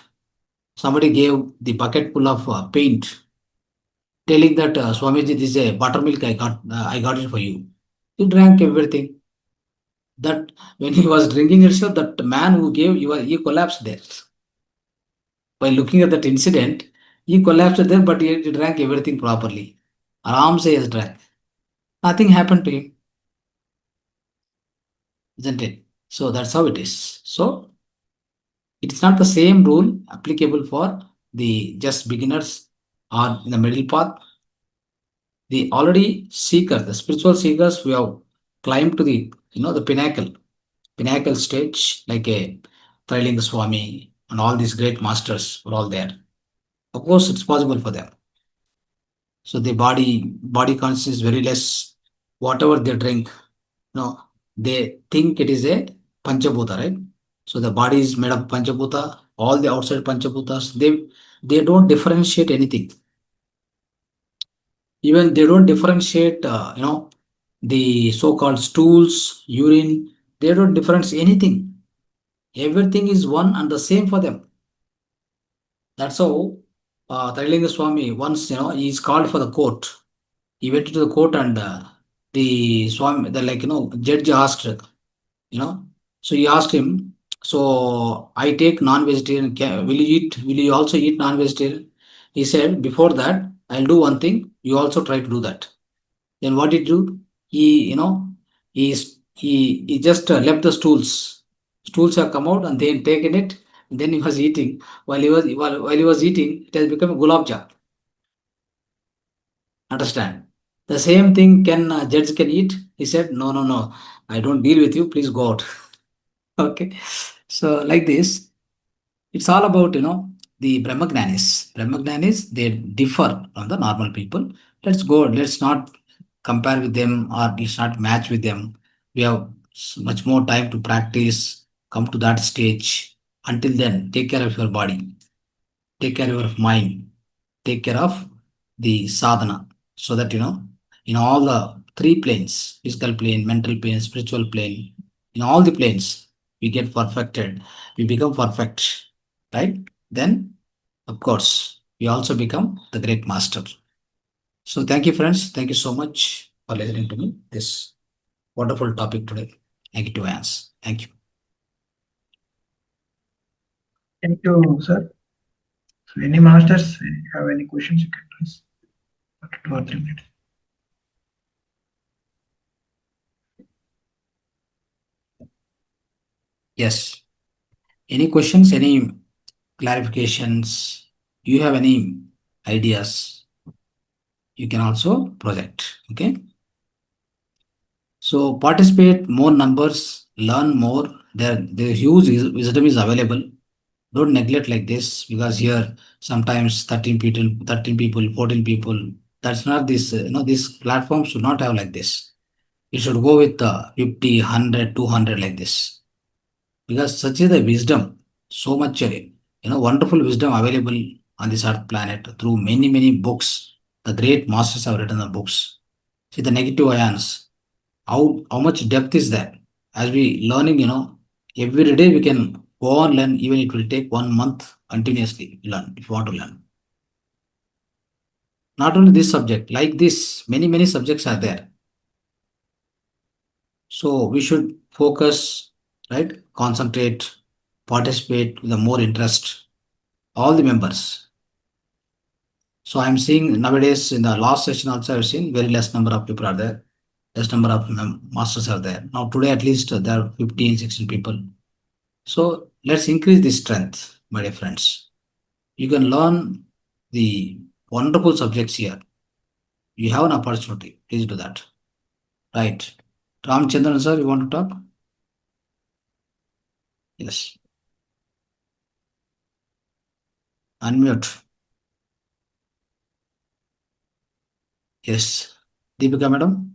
somebody gave the bucket full of paint, telling that Swamiji, this is a buttermilk I got it for you. He drank everything. That when he was drinking itself, that man who gave, he collapsed there. By looking at that incident, he collapsed there, but he drank everything properly. Aram se has drank. Nothing happened to him, isn't it? So that's how it is. So it's not the same rule applicable for the just beginners or in the middle path. The already seekers, the spiritual seekers, who have climbed to the pinnacle stage, like a Trailing Swami and all these great masters were all there. Of course, it's possible for them. So the body consciousness is very less. Whatever they drink, they think it is a Panchabhuta, right? So the body is made of Panchabhuta. All the outside Panchabhutas, they don't differentiate anything. Even they don't differentiate, the so-called stools, urine. They don't differentiate anything. Everything is one and the same for them. That's how Thailinga Swami once, he is called for the court. He went to the court and the Swami, judge asked, so he asked him, so I take non-vegetarian, will you also eat non-vegetarian? He said, before that, I'll do one thing, you also try to do that. Then what did he do? He just left the stools. Stools have come out and then taken it. And then he was eating. While he was eating, it has become a gulab jam. Understand? The same thing judge can eat. He said, no, I don't deal with you. Please go out. Okay. So like this, it's all about the Brahmagnanis. Brahmagnanis, they differ from the normal people. Let's not compare with them, or let's not match with them. We have much more time to practice, come to that stage. Until then, take care of your body, take care of your mind, take care of the sadhana, so that in all the three planes, physical plane, mental plane, spiritual plane, in all the planes, we get perfected, we become perfect, right? Then, of course, we also become the great master. So thank you, friends. Thank you so much for listening to me. This wonderful topic today. Negative ions. Thank you. Thank you, sir. So any masters have any questions, you can raise after 2 or 3 minutes. Yes. Any questions? Any clarifications? You have any ideas? You can also project. Okay. So participate more numbers, learn more. The huge wisdom is available. Don't neglect like this, because here sometimes 13 people, 14 people. That's not this. These platforms should not have like this. It should go with 50, 100, 200 like this, because such is the wisdom. So much, wonderful wisdom available on this earth planet through many books. The great masters have written the books. See the negative ions. How much depth is that? As we learning, every day we can go on learn. Even it will take 1 month continuously learn if you want to learn. Not only this subject, like this, many subjects are there. So we should focus, right? Concentrate, participate with the more interest. All the members. So I'm seeing nowadays in the last session also I've seen very less number of people are there. less number of masters are there. Now today at least there are 15, 16 people. So let's increase the strength, my dear friends. You can learn the wonderful subjects here. You have an opportunity. Please do that. Right. Ramchandran sir, you want to talk? Yes. Unmute. Yes. Deepika madam?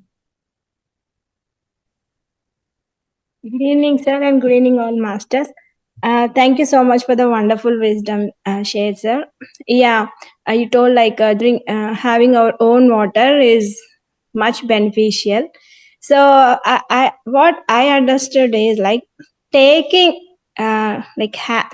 Good evening, sir, and good evening, all masters. Thank you so much for the wonderful wisdom shared, sir. Yeah, you told like having our own water is much beneficial. So, what I understood is like taking,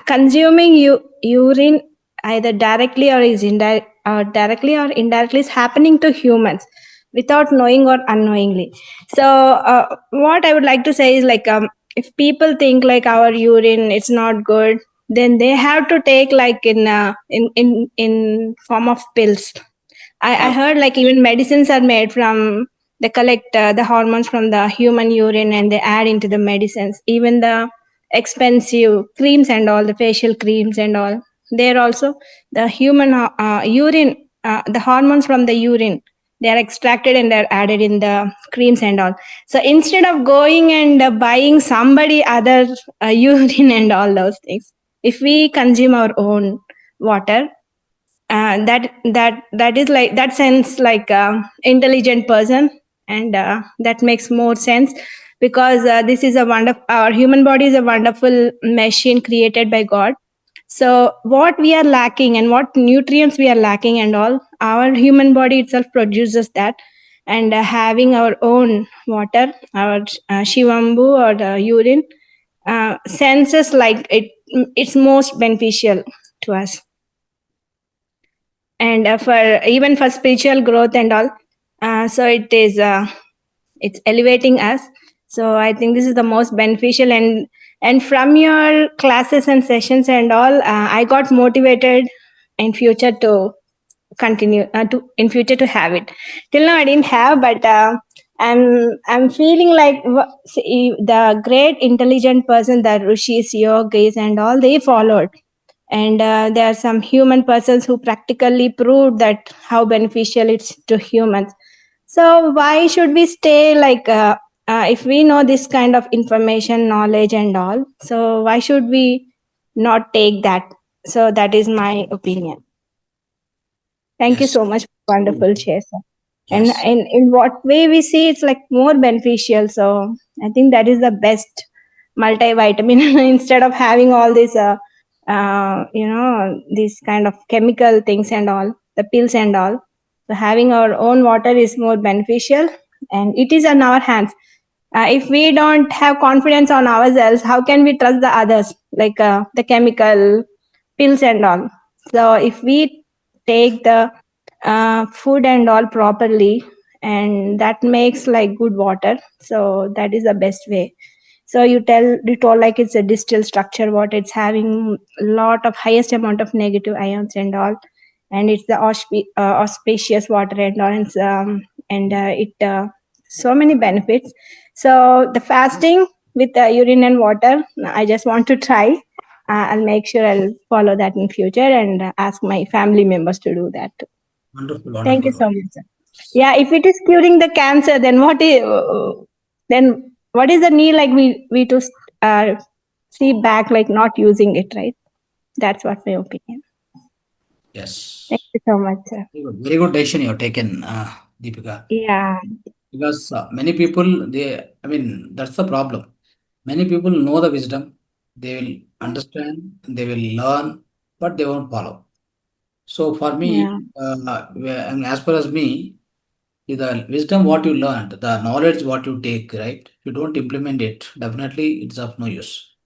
consuming urine either directly or directly or indirectly is happening to humans without knowing or unknowingly. So what I would like to say is like if people think like our urine it's not good, then they have to take like in form of pills. I heard like even medicines are made from they collect the hormones from the human urine and they add into the medicines. Even the expensive creams and all the facial creams and all, they're also the human urine, the hormones from the urine, they are extracted and they're added in the creams and all. So instead of going and buying somebody other urine and all those things, if we consume our own water, that is like that sense like intelligent person, and that makes more sense because this is a wonderful, our human body is a wonderful machine created by God. So what we are lacking and what nutrients we are lacking and all, our human body itself produces that. And having our own water, our shivambu or the urine senses like it's most beneficial to us. And for even for spiritual growth and all, so it is it's elevating us. So I think this is the most beneficial. And from your classes and sessions and all, I got motivated in future to continue to in future to have it. Till now I didn't have, but I'm feeling like see, the great intelligent person, the rishis, yogis and all, they followed. And there are some human persons who practically proved that how beneficial it's to humans. So why should we stay like if we know this kind of information, knowledge and all, so why should we not take that? So that is my opinion. Thank you Yes. so much for wonderful share, sir. And Yes. in what way we see it's like more beneficial. So I think that is the best multivitamin instead of having all these these kind of chemical things and all, the pills and all. So having our own water is more beneficial, and it is in our hands. If we don't have confidence on ourselves, how can we trust the others, like the chemical pills and all? So if we take the food and all properly, and that makes like good water, so that is the best way. So you told like it's a distilled structure, what it's having a lot of highest amount of negative ions and all, and it's the auspicious water and all, and it so many benefits. So the fasting with urine and water, I just want to try. I'll make sure I'll follow that in future and ask my family members to do that too. Wonderful, Thank you wonderful. so much, sir. Yeah, if it is curing the cancer, then what is the need like we to see back like not using it, right? That's what my opinion. Yes. Thank you so much, sir. Very good decision you have taken, Deepika. Yeah, Because many people, I mean, that's the problem. Many people know the wisdom, they will understand, they will learn, but they won't follow. So for yeah, me, and as far as me, the wisdom what you learned, the knowledge what you take, right? If you don't implement it, definitely it's of no use.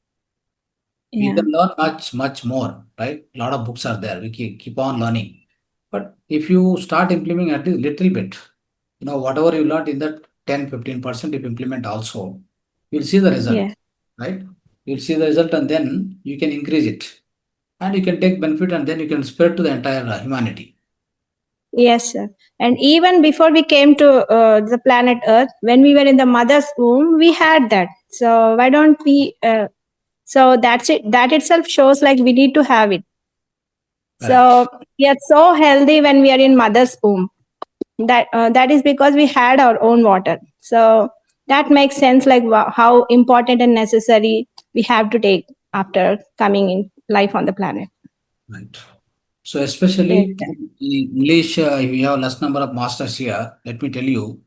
We yeah, can learn much, much more, right? A lot of books are there. We keep on learning. But if you start implementing at least little bit, whatever you learned in that 10-15%, if you implement also, you'll see the result, yeah, right? You'll see the result and then you can increase it and you can take benefit and then you can spread to the entire humanity. Yes, sir. And even before we came to the planet Earth, when we were in the mother's womb, we had that. So why don't we? So that's it. That itself shows like we need to have it. So Correct. we are so healthy when we are in mother's womb. That is because we had our own water. So that makes sense, like how important and necessary we have to take after coming in life on the planet. Right. So Yes, especially sir. in English, we have less number of masters here. Let me tell you,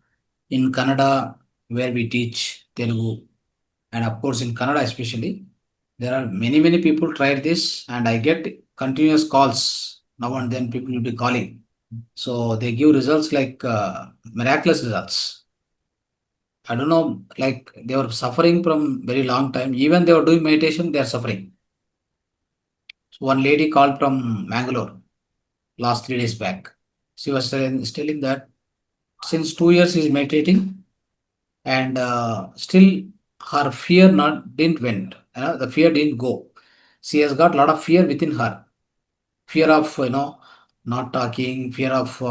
in Kannada, where we teach Telugu, and of course in Kannada especially, there are many people tried this, and I get continuous calls now and then. People will be calling, so they give results like miraculous results. I don't know, like they were suffering from very long time. Even they were doing meditation, they are suffering. So one lady called from Mangalore last 3 days back. She was telling that since 2 years she is meditating, and still her fear not didn't went. The fear didn't go. She has got a lot of fear within her. Fear of not talking, fear of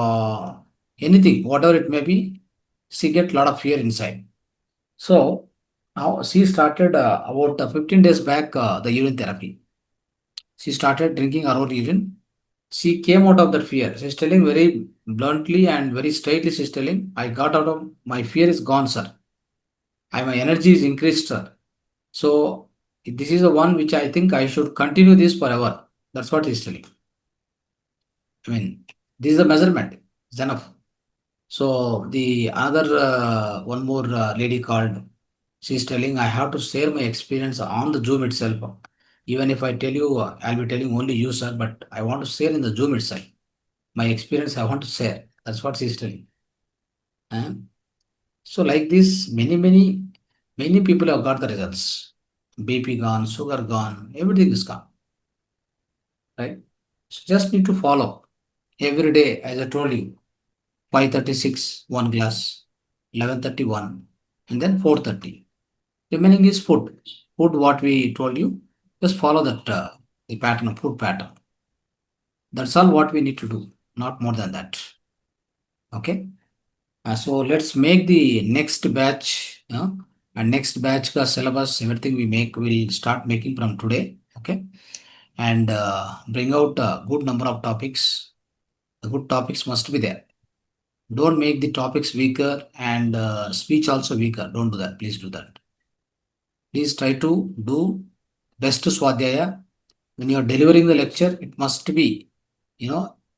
anything, whatever it may be. She get a lot of fear inside. So now she started about 15 days back the urine therapy. She started drinking her own urine. She came out of that fear. She's telling very bluntly and very straightly, she's telling, I got out of my fear is gone, sir. My energy is increased, sir. So this is the one which I think I should continue this forever. That's what he's telling. I mean, this is the measurement. It's enough. So the other one more lady called. She's telling I have to share my experience on the Zoom itself. Even if I tell you, I'll be telling only you, sir. But I want to share in the Zoom itself. My experience I want to share. That's what she's telling. So like this, many people have got the results. BP gone, sugar gone, everything is gone. Right? So just need to follow every day, as I told you. 5:36, one glass, 11:31, and then 4:30. Remaining is food. Food, what we told you, just follow that the pattern of food pattern. That's all what we need to do, not more than that. Okay. So let's make the next batch. And next batch ka syllabus, everything we make, we'll start making from today. Okay. And bring out a good number of topics. The good topics must be there. Don't make the topics weaker and speech also weaker. Don't do that. Please do that. Please try to do best swadhyaya. When you are delivering the lecture, it must be,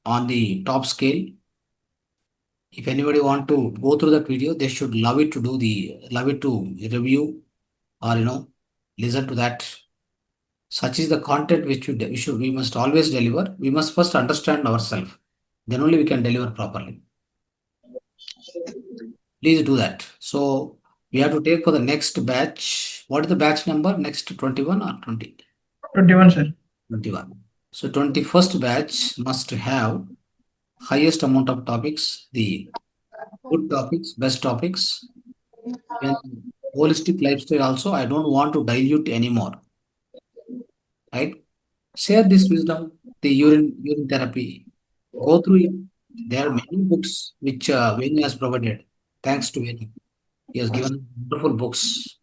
on the top scale. If anybody want to go through that video, they should love it to review or listen to that. Such is the content which we must always deliver. We must first understand ourselves. Then only we can deliver properly. Please do that. So we have to take for the next batch. What is the batch number? Next 21 or 20? 21, sir. 21. So 21st batch must have highest amount of topics, the good topics, best topics. When holistic lifestyle also, I don't want to dilute anymore. Right? Share this wisdom, the urine therapy. Go through it. There are many books which Venu has provided. Thanks to Venu. He has given wonderful books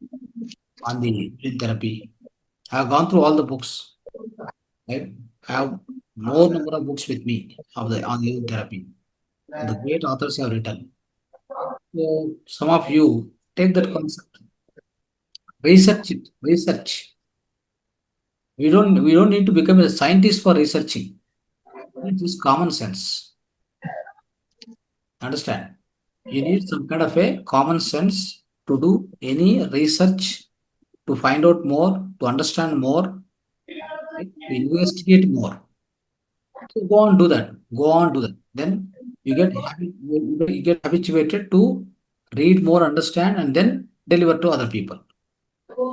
on the urine therapy. I have gone through all the books. Right? I have more number of books with me on urine therapy. The great authors have written. So some of you take that concept, research it, research. We don't need to become a scientist for researching. It's just common sense. Understand? You need some kind of a common sense to do any research, to find out more, to understand more, right? To investigate more. So go on, do that. Go on, do that. Then you get habituated to read more, understand, and then deliver to other people.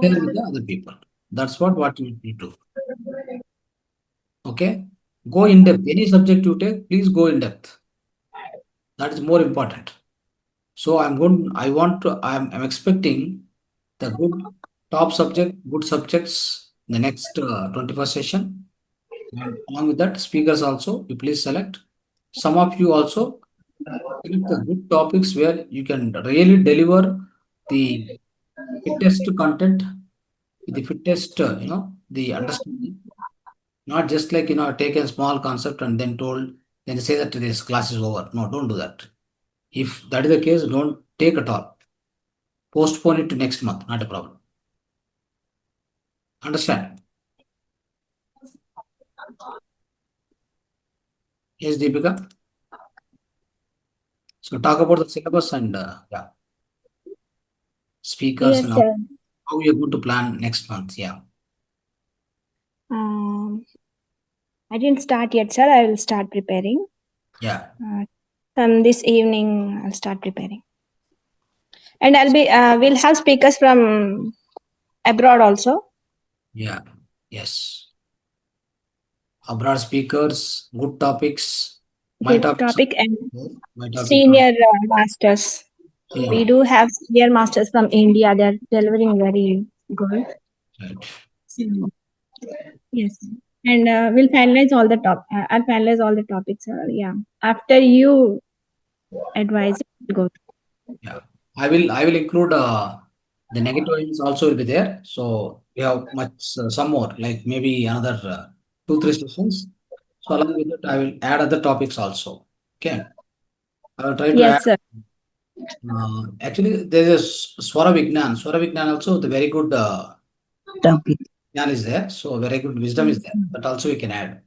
Share with the other people. That's what you need to do. Okay? Go in depth. Any subject you take, please go in depth. That is more important. So I'm expecting the good good subjects in the next 21st session. And along with that, speakers also, you please select. some of you also select the good topics where you can really deliver the fittest content with the fittest, the understanding. Not just like, take a small concept and then then say that this class is over. No, don't do that. If that is the case, don't take at all. Postpone it to next month, not a problem. Understand? Yes, Deepika? So talk about the syllabus and yeah, speakers Yes, and sir. how you're going to plan next month. Yeah. I didn't start yet, sir. I will start preparing. Yeah. From this evening, I'll start preparing. And we'll have speakers from abroad also. Yeah. Yes. Abroad speakers, good topics. My Good topics. topic and My topic. senior masters. Yeah. We do have senior masters from India. They're delivering very good. Right. Yes. And we'll finalize all the I'll finalize all the topics. Yeah. After you advise, we'll go. Yeah. I will include the negative items also will be there. So we have some more, like maybe another 2-3 sessions. So along with it, I will add other topics also. Okay. I will try to add. Yes, sir. Actually, there is Swara Vignan. Swara Vignan also the very good Topic. Vignan is there. So very good wisdom is there. But also we can add.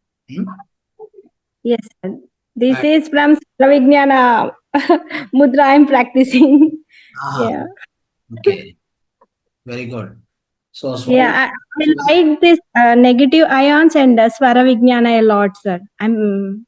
Yes, sir. This And- is from Saravijnana Mudra I'm practicing. Aha. Yeah. Okay. Very good. So Yeah, I like this negative ions and Swara Vijnana a lot, sir. I'm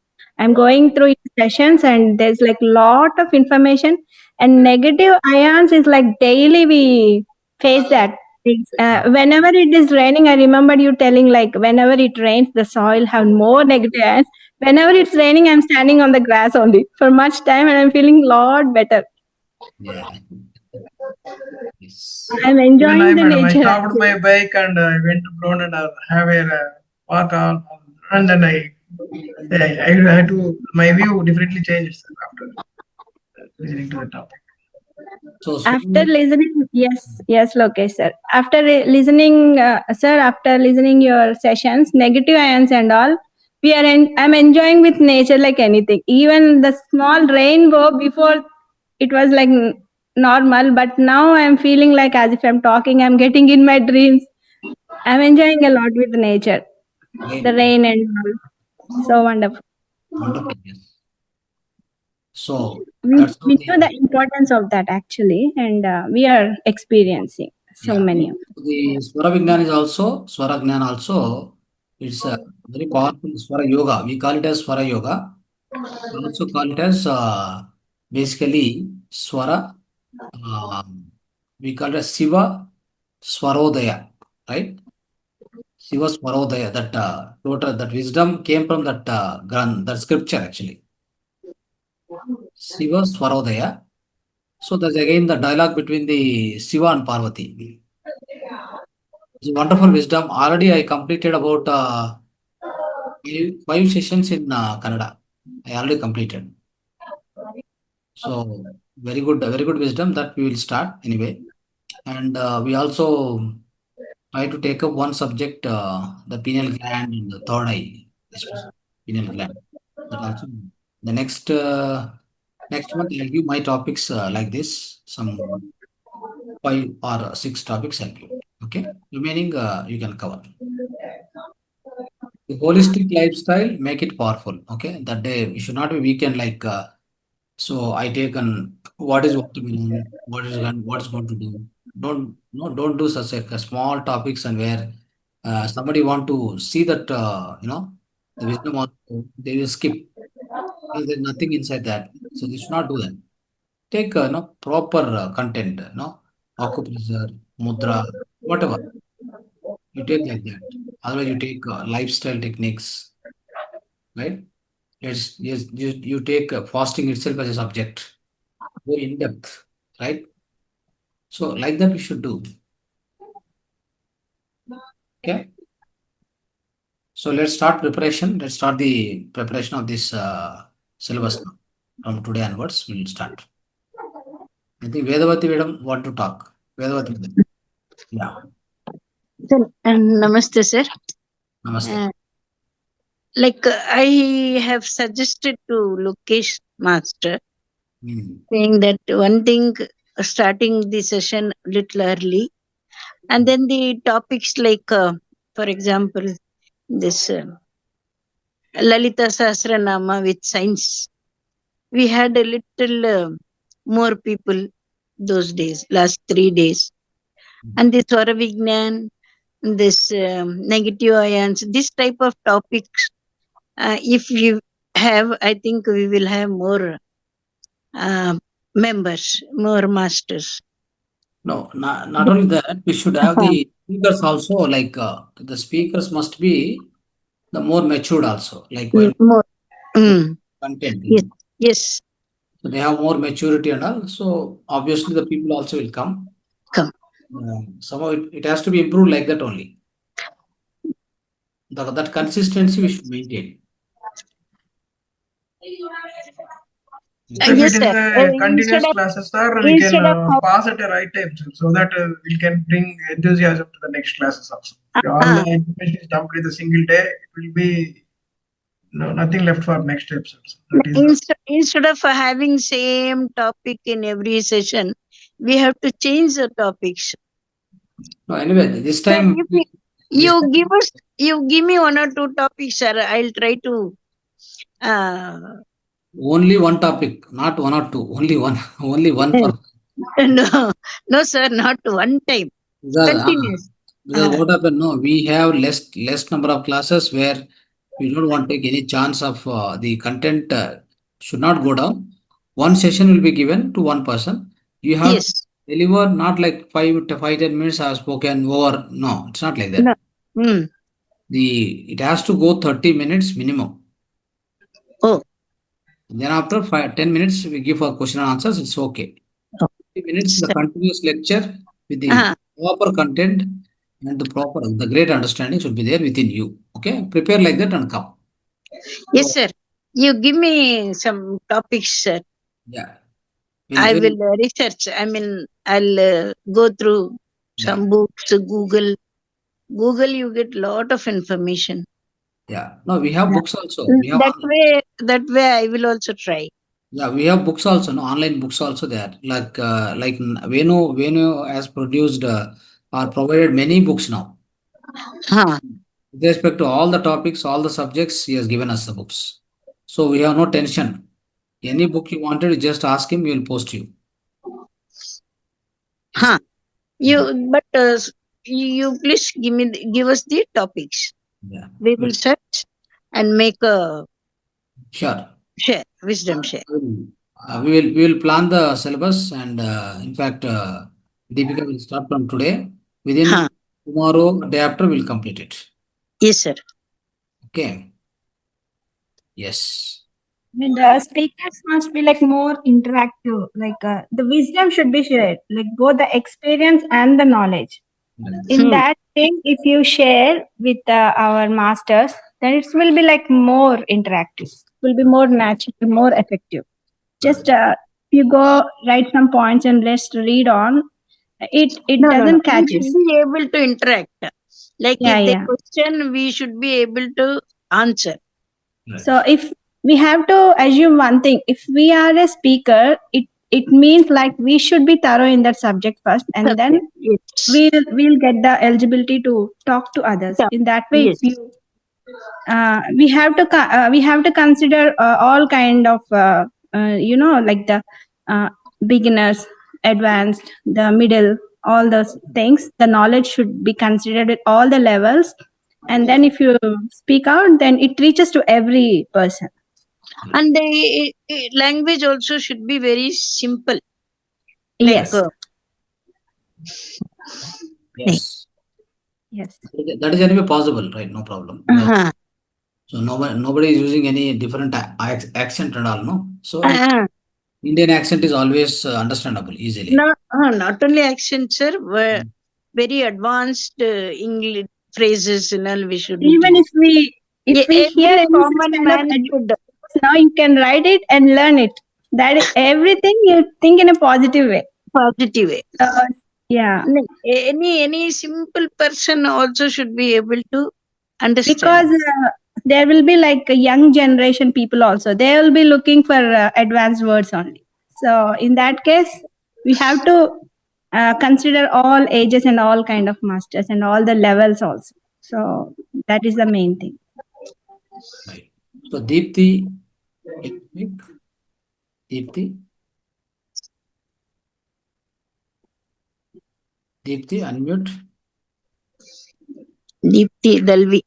going through sessions and there's like lot of information, and negative ions is like daily we face that. Whenever it is raining, I remember you telling like whenever it rains, the soil have more negative ions. Whenever it's raining, I'm standing on the grass only for much time and I'm feeling lot better. yeah. Yes. I'm Even enjoying I, the madam, I nature. stopped my bike and I went to ground and have a walk on, and then I had to, my view differently changed sir, after listening to the topic. So After listening, yes, Lokesh sir. After listening, sir, after listening your sessions, negative ions and all, I'm enjoying with nature like anything. Even the small rainbow before, it was like normal, but now I'm feeling like as if I'm talking, I'm getting in my dreams. I'm enjoying a lot with nature, the rain and all. So wonderful. Wonderful. Yes. So We that's how know the importance of that actually, and we are experiencing so many of them. the Swara Vignan is also Swaragnan also. It's a very powerful Swara Yoga. We call it as Swara Yoga. We also call it as basically Swara. We call it as Siva Swarodaya, right? Siva Swarodaya. That total that wisdom came from that that scripture actually. Siva Swarodaya. So that's again the dialogue between the Shiva and Parvati. It's a wonderful wisdom. Already I completed about 5 sessions in Kannada. I already completed. So very good wisdom that we will start anyway. And we also try to take up one subject, the pineal gland and the third eye, especially pineal gland. That also the next month I'll give my topics like this. Some 5 or 6 topics I'll give. Okay, remaining you can cover. The holistic lifestyle make it powerful. Okay, that day it should not be weekend like. So I take an what is watermelon, what is going to do. Don't do such a small topics and where somebody want to see that the wisdom also they will skip because there's nothing inside that. So they should not do that. Take proper content, acupressure, mudra, whatever you take like that. Otherwise, you take lifestyle techniques, right? Yes, you take fasting itself as a subject, very in depth, right? So like that we should do. Okay. So let's start preparation. Let's start the preparation of this syllabus now. From today onwards, we will start. I think Vedavati madam want to talk. Vedavati madam. Yeah. Sir, namaste, sir. Namaste. I have suggested to Lokesh Master, Hmm. saying that one thing, starting the session little early, and then the topics like, for example, this Lalita Sahasranama with science. We had a little more people those days, last 3 days. And this Swaravignan, this negative ions, this type of topics, if you have, I think we will have more members, more masters. No, not only that, we should have the speakers also, like the speakers must be the more matured also, like while More. content. Yes. Yes. So they have more maturity and all. So obviously the people also will come. Come. Somehow it has to be improved like that only. That consistency we should maintain. So if Yes, it is sir. a continuous classes, sir, we can pass at a right time, so that we can bring enthusiasm to the next classes also. If all the information is dumped in a single day, it will be nothing left for next episodes. Instead of having same topic in every session, we have to change the topics. No, anyway, this time you give me 1 or 2 topics, sir. I'll try to. Only one topic, not 1 or 2. Only one. Only one per. No, sir, not one time. Continuous. Because what happened? No, we have less number of classes where we don't want to take any chance of the content should not go down. One session will be given to one person. You have to deliver not like 5-10 minutes I have spoken over. No, it's not like that. No. It has to go 30 minutes minimum. Oh. Then after 10 minutes we give for question and answers. It's okay. 30 minutes the continuous lecture with the proper content and the great understanding should be there within you. Okay, prepare like that and come. Yes, sir. You give me some topics, sir. Yeah. I will research. I mean, I'll go through some books, Google. You get lot of information. Yeah. No, we have books also. That way I will also try. Yeah, we have books also, no, online books also there. Like Venu has produced or provided many books now. With respect to all the topics, all the subjects, he has given us the books. So we have no tension. Any book you wanted, just ask him, he will post you. You please give us the topics. Yeah. We will search and make a share wisdom share. We will plan the syllabus and in fact Deepika will start from today. Within tomorrow, day after, we'll complete it. Yes, sir. Okay. Yes. And the speakers must be like more interactive. Like the wisdom should be shared, like both the experience and the knowledge. In that thing, if you share with our masters, then it will be like more interactive. It will be more natural, more effective. Just you go write some points and let's read on. It doesn't catch us. We should be able to interact. Like if they question, we should be able to answer. So if we have to assume one thing, if we are a speaker, it means like we should be thorough in that subject first, and then we'll get the eligibility to talk to others. In that way, if you we have to consider all kind of like the beginners, advanced, the middle, all those things. The knowledge should be considered at all the levels, and then if you speak out, then it reaches to every person. And the language also should be very simple. Yes. Yes. Yes. That is anyway possible, right? No problem. So nobody is using any different accent and all, no? So Indian accent is always understandable easily. No, not only accent, sir. Very advanced English phrases and all we should. Even if we hear common man should Now you can write it and learn it. That is everything you think in a positive way. Positive way. Yeah. Any simple person also should be able to understand. Because there will be like a young generation people also. They will be looking for advanced words only. So in that case, we have to consider all ages and all kind of masters and all the levels also. So that is the main thing. Right. So Deepti, Deepti, unmute. Deepti Dalvi.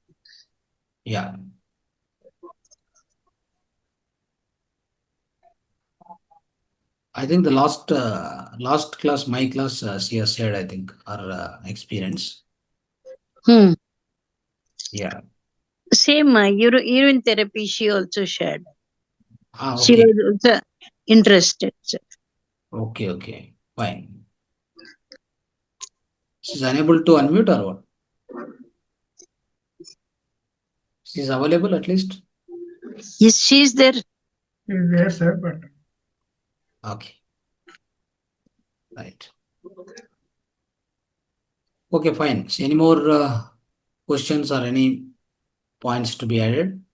Yeah. I think the last class, my class, she has shared, I think, her experience. Yeah. Same urine therapy she also shared. Okay. She was also interested. Okay. Fine. She's unable to unmute or what? She's available at least? Yes, she's there. Is there, sir, but Okay. Right. Okay, fine. So any more questions or any points to be added?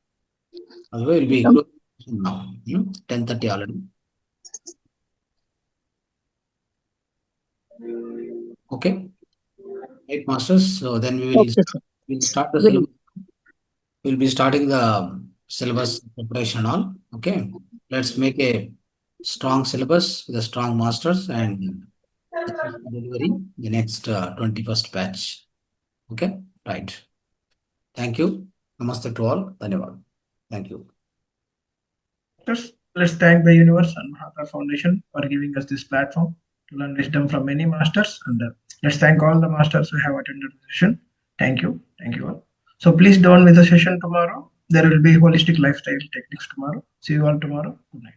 Otherwise, we'll be closing now. 10:30 already. Okay. Right, masters. So then we'll start the syllabus. We'll be starting the syllabus preparation all. Okay. Let's make a strong syllabus with a strong masters and delivery the next 21st batch. Okay. Right. Thank you. Namaste to all. Dhanyavad. Thank you. let's thank the universe and Mahavatar Foundation for giving us this platform to learn wisdom from many masters. And let's thank all the masters who have attended the session. Thank you all. So please don't miss the session tomorrow. There will be holistic lifestyle techniques tomorrow. See you all tomorrow. Good night.